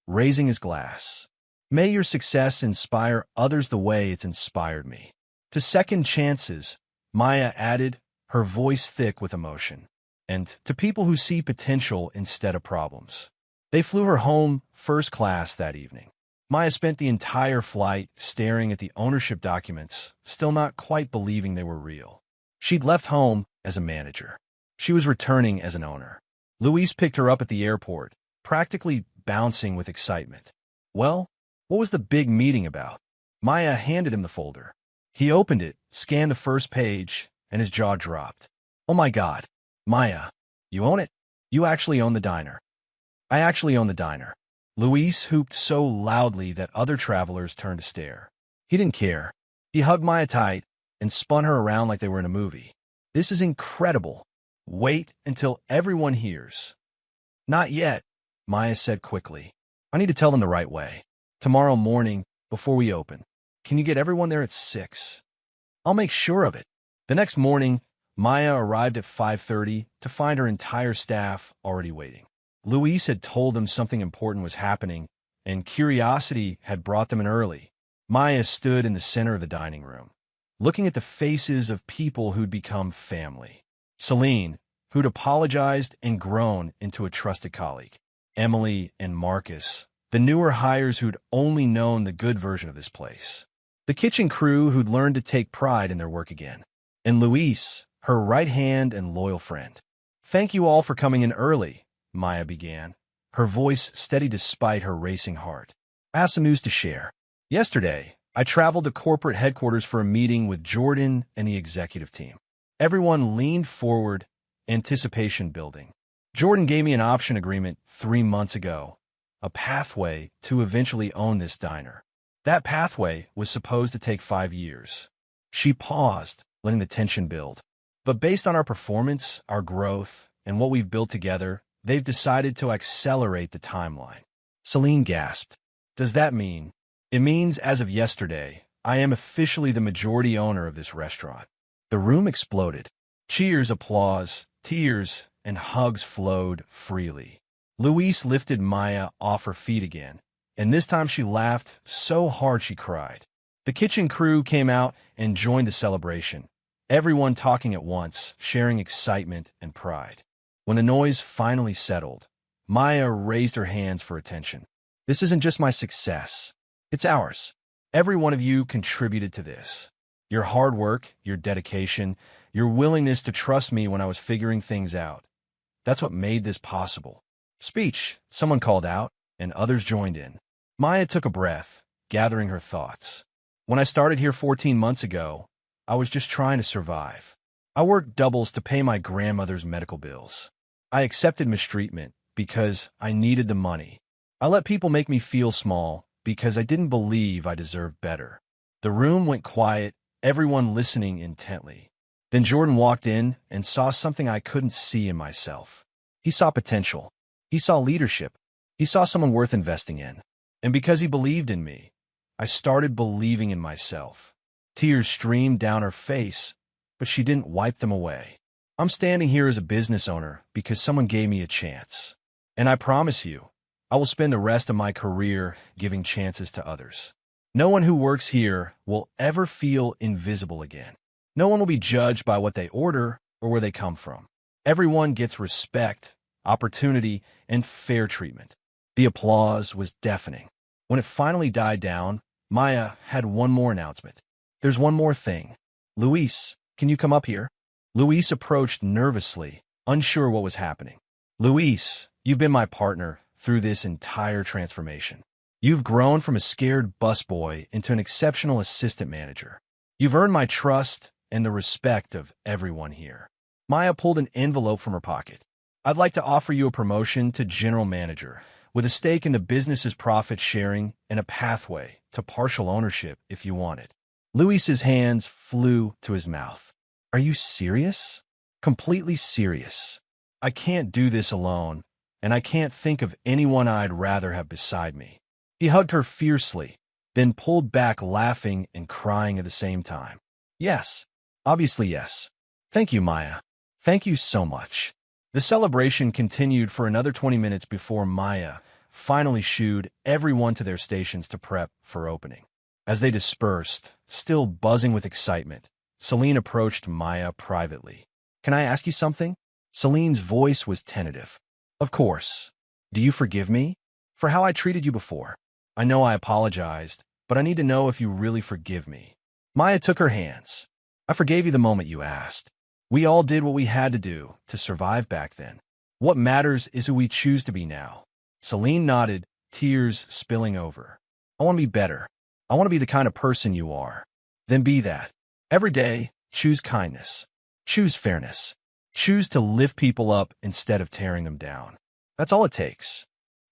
Speaker 1: raising his glass, may your success inspire others the way it's inspired me. To second chances, Maya added, her voice thick with emotion. And to people who see potential instead of problems. They flew her home first class that evening. Maya spent the entire flight staring at the ownership documents, still not quite believing they were real. She'd left home as a manager. She was returning as an owner. Luis picked her up at the airport, practically bouncing with excitement. Well, what was the big meeting about? Maya handed him the folder. He opened it, scanned the first page, and his jaw dropped. Oh my God, Maya, you own it? You actually own the diner. I actually own the diner. Luis hooped so loudly that other travelers turned to stare. He didn't care. He hugged Maya tight and spun her around like they were in a movie. This is incredible. Wait until everyone hears. Not yet, Maya said quickly. I need to tell them the right way. Tomorrow morning, before we open. Can you get everyone there at 6? I'll make sure of it. The next morning, Maya arrived at 5:30 to find her entire staff already waiting. Luis had told them something important was happening, and curiosity had brought them in early. Maya stood in the center of the dining room, looking at the faces of people who'd become family. Celine, who'd apologized and grown into a trusted colleague. Emily and Marcus, the newer hires who'd only known the good version of this place. The kitchen crew who'd learned to take pride in their work again. And Luis, her right hand and loyal friend. Thank you all for coming in early, Maya began, her voice steady despite her racing heart. I have some news to share. Yesterday, I traveled to corporate headquarters for a meeting with Jordan and the executive team. Everyone leaned forward, anticipation building. Jordan gave me an option agreement 3 months ago, a pathway to eventually own this diner. That pathway was supposed to take 5 years. She paused, letting the tension build. But based on our performance, our growth, and what we've built together, they've decided to accelerate the timeline. Celine gasped. Does that mean? It means as of yesterday, I am officially the majority owner of this restaurant. The room exploded. Cheers, applause, tears, and hugs flowed freely. Luis lifted Maya off her feet again, and this time she laughed so hard she cried. The kitchen crew came out and joined the celebration, everyone talking at once, sharing excitement and pride. When the noise finally settled, Maya raised her hands for attention. This isn't just my success. It's ours. Every one of you contributed to this. Your hard work, your dedication, your willingness to trust me when I was figuring things out. That's what made this possible. Speech, someone called out, and others joined in. Maya took a breath, gathering her thoughts. When I started here 14 months ago, I was just trying to survive. I worked doubles to pay my grandmother's medical bills. I accepted mistreatment because I needed the money. I let people make me feel small because I didn't believe I deserved better. The room went quiet, everyone listening intently. Then Jordan walked in and saw something I couldn't see in myself. He saw potential. He saw leadership. He saw someone worth investing in. And because he believed in me, I started believing in myself. Tears streamed down her face, but she didn't wipe them away. I'm standing here as a business owner because someone gave me a chance. And I promise you, I will spend the rest of my career giving chances to others. No one who works here will ever feel invisible again. No one will be judged by what they order or where they come from. Everyone gets respect, opportunity, and fair treatment. The applause was deafening. When it finally died down, Maya had one more announcement. There's one more thing. Luis, can you come up here? Luis approached nervously, unsure what was happening. Luis, you've been my partner through this entire transformation. You've grown from a scared busboy into an exceptional assistant manager. You've earned my trust and the respect of everyone here. Maya pulled an envelope from her pocket. I'd like to offer you a promotion to general manager, with a stake in the business's profit sharing and a pathway to partial ownership if you want it. Luis's hands flew to his mouth. Are you serious? Completely serious. I can't do this alone, and I can't think of anyone I'd rather have beside me. He hugged her fiercely, then pulled back laughing and crying at the same time. Yes, obviously yes. Thank you, Maya. Thank you so much. The celebration continued for another 20 minutes before Maya finally shooed everyone to their stations to prep for opening. As they dispersed, still buzzing with excitement, Celine approached Maya privately. Can I ask you something? Celine's voice was tentative. Of course. Do you forgive me? For how I treated you before? I know I apologized, but I need to know if you really forgive me. Maya took her hands. I forgave you the moment you asked. We all did what we had to do to survive back then. What matters is who we choose to be now. Celine nodded, tears spilling over. I want to be better. I want to be the kind of person you are. Then be that. Every day, choose kindness. Choose fairness. Choose to lift people up instead of tearing them down. That's all it takes.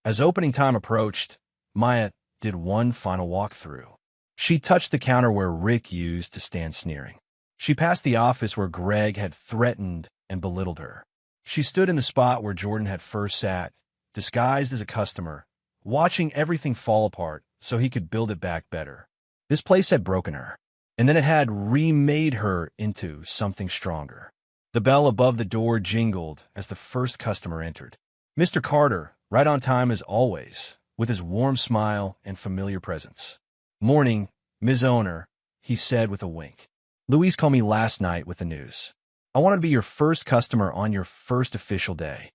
Speaker 1: As opening time approached, Maya did one final walkthrough. She touched the counter where Rick used to stand sneering. She passed the office where Greg had threatened and belittled her. She stood in the spot where Jordan had first sat, disguised as a customer, watching everything fall apart so he could build it back better. This place had broken her, and then it had remade her into something stronger. The bell above the door jingled as the first customer entered. Mr. Carter, right on time as always, with his warm smile and familiar presence. Morning, Ms. Owner, he said with a wink. Louise called me last night with the news. I wanted to be your first customer on your first official day.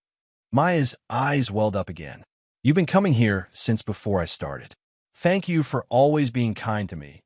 Speaker 1: Maya's eyes welled up again. You've been coming here since before I started. Thank you for always being kind to me,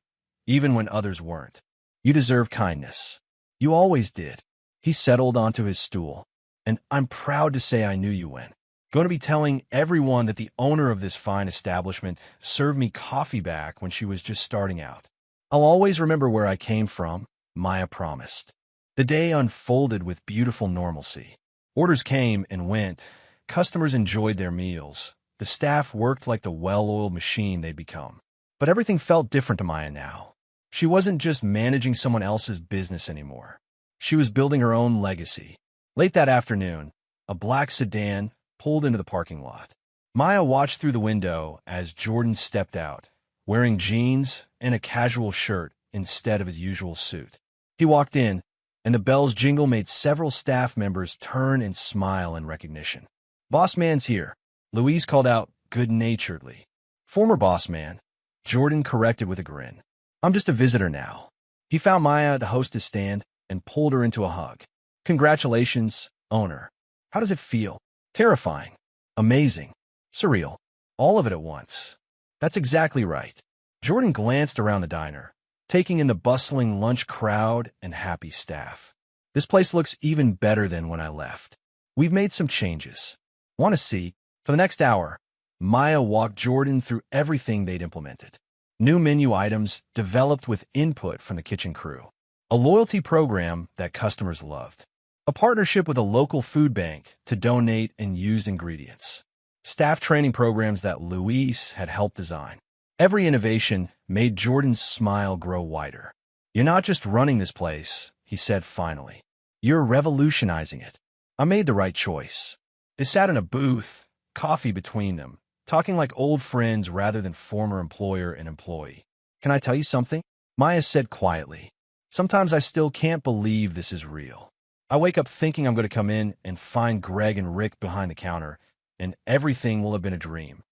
Speaker 1: even when others weren't. You deserve kindness. You always did. He settled onto his stool. And I'm proud to say I knew you when. Going to be telling everyone that the owner of this fine establishment served me coffee back when she was just starting out. I'll always remember where I came from, Maya promised. The day unfolded with beautiful normalcy. Orders came and went. Customers enjoyed their meals. The staff worked like the well-oiled machine they'd become. But everything felt different to Maya now. She wasn't just managing someone else's business anymore. She was building her own legacy. Late that afternoon, a black sedan pulled into the parking lot. Maya watched through the window as Jordan stepped out, wearing jeans and a casual shirt instead of his usual suit. He walked in, and the bell's jingle made several staff members turn and smile in recognition. Boss man's here, Louise called out good-naturedly. Former boss man, Jordan corrected with a grin. I'm just a visitor now. He found Maya at the hostess stand and pulled her into a hug. Congratulations, owner. How does it feel? Terrifying. Amazing. Surreal. All of it at once. That's exactly right. Jordan glanced around the diner, taking in the bustling lunch crowd and happy staff. This place looks even better than when I left. We've made some changes. Want to see? For the next hour, Maya walked Jordan through everything they'd implemented. New menu items developed with input from the kitchen crew. A loyalty program that customers loved. A partnership with a local food bank to donate and use ingredients. Staff training programs that Louise had helped design. Every innovation made Jordan's smile grow wider. You're not just running this place, he said finally. You're revolutionizing it. I made the right choice. They sat in a booth, coffee between them, talking like old friends rather than former employer and employee. Can I tell you something? Maya said quietly. Sometimes I still can't believe this is real. I wake up thinking I'm going to come in and find Greg and Rick behind the counter, and everything will have been a dream.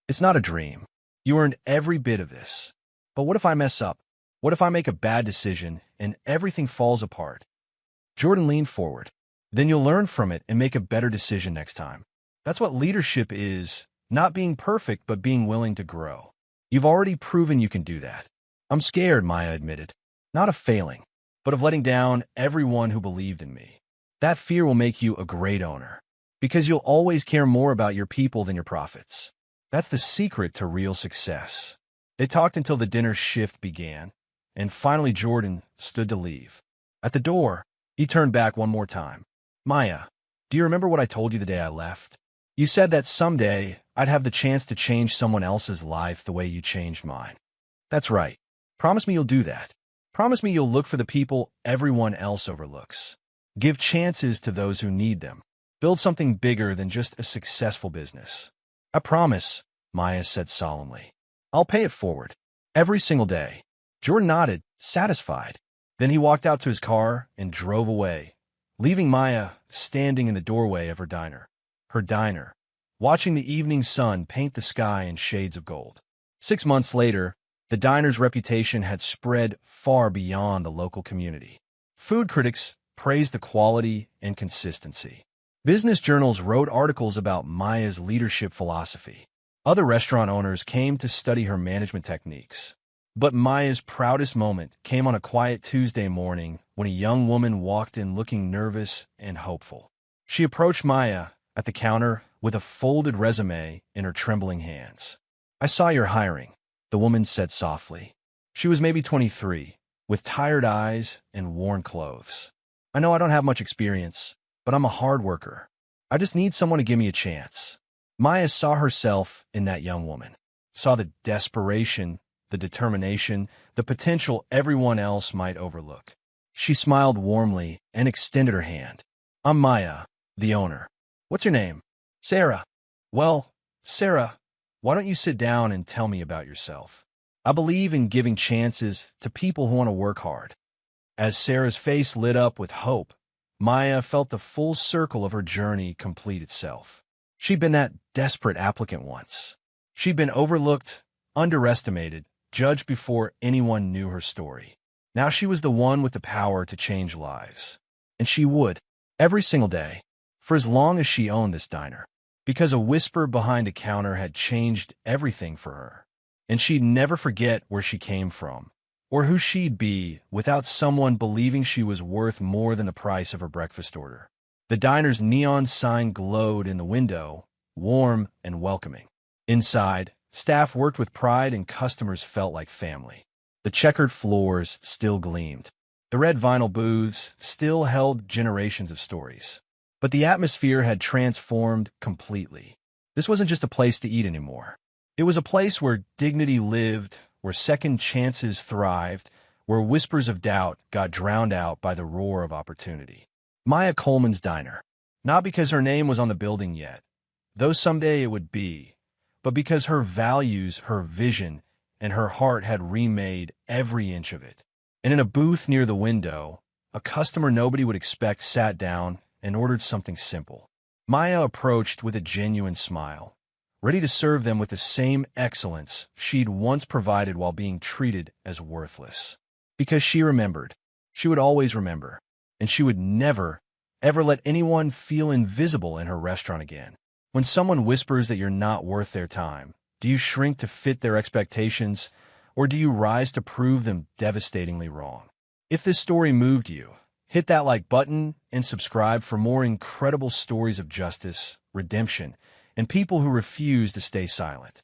Speaker 1: It's not a dream. You earned every bit of this. But what if I mess up? What if I make a bad decision and everything falls apart? Jordan leaned forward. Then you'll learn from it and make a better decision next time. That's what leadership is, not being perfect, but being willing to grow. You've already proven you can do that. I'm scared, Maya admitted. Not of failing, but of letting down everyone who believed in me. That fear will make you a great owner, because you'll always care more about your people than your profits. That's the secret to real success. They talked until the dinner shift began, and finally Jordan stood to leave. At the door, he turned back one more time. Maya, do you remember what I told you the day I left? You said that someday I'd have the chance to change someone else's life the way you changed mine. That's right. Promise me you'll do that. Promise me you'll look for the people everyone else overlooks. Give chances to those who need them. Build something bigger than just a successful business. I promise, Maya said solemnly. I'll pay it forward. Every single day. Jordan nodded, satisfied. Then he walked out to his car and drove away, leaving Maya standing in the doorway of her diner, watching the evening sun paint the sky in shades of gold. 6 months later, the diner's reputation had spread far beyond the local community. Food critics praised the quality and consistency. Business journals wrote articles about Maya's leadership philosophy. Other restaurant owners came to study her management techniques. But Maya's proudest moment came on a quiet Tuesday morning when a young woman walked in looking nervous and hopeful. She approached Maya at the counter with a folded resume in her trembling hands. "I saw you're hiring," the woman said softly. She was maybe 23, with tired eyes and worn clothes. "I know I don't have much experience, but I'm a hard worker. I just need someone to give me a chance." Maya saw herself in that young woman, saw the desperation, the determination, the potential everyone else might overlook. She smiled warmly and extended her hand. "I'm Maya, the owner. What's your name?" "Sarah." "Well, Sarah, why don't you sit down and tell me about yourself? I believe in giving chances to people who want to work hard." As Sarah's face lit up with hope, Maya felt the full circle of her journey complete itself. She'd been that desperate applicant once. She'd been overlooked, underestimated, judged before anyone knew her story. Now she was the one with the power to change lives. And she would, every single day, for as long as she owned this diner. Because a whisper behind a counter had changed everything for her. And she'd never forget where she came from, or who she'd be without someone believing she was worth more than the price of her breakfast order. The diner's neon sign glowed in the window, warm and welcoming. Inside, staff worked with pride and customers felt like family. The checkered floors still gleamed. The red vinyl booths still held generations of stories. But the atmosphere had transformed completely. This wasn't just a place to eat anymore. It was a place where dignity lived, where second chances thrived, where whispers of doubt got drowned out by the roar of opportunity. Maya Coleman's Diner. Not because her name was on the building yet, though someday it would be, but because her values, her vision, and her heart had remade every inch of it. And in a booth near the window, a customer nobody would expect sat down and ordered something simple. Maya approached with a genuine smile, ready to serve them with the same excellence she'd once provided while being treated as worthless. Because she remembered. She would always remember. And she would never, ever let anyone feel invisible in her restaurant again. When someone whispers that you're not worth their time, do you shrink to fit their expectations, or do you rise to prove them devastatingly wrong? If this story moved you, hit that like button and subscribe for more incredible stories of justice, redemption, and people who refuse to stay silent.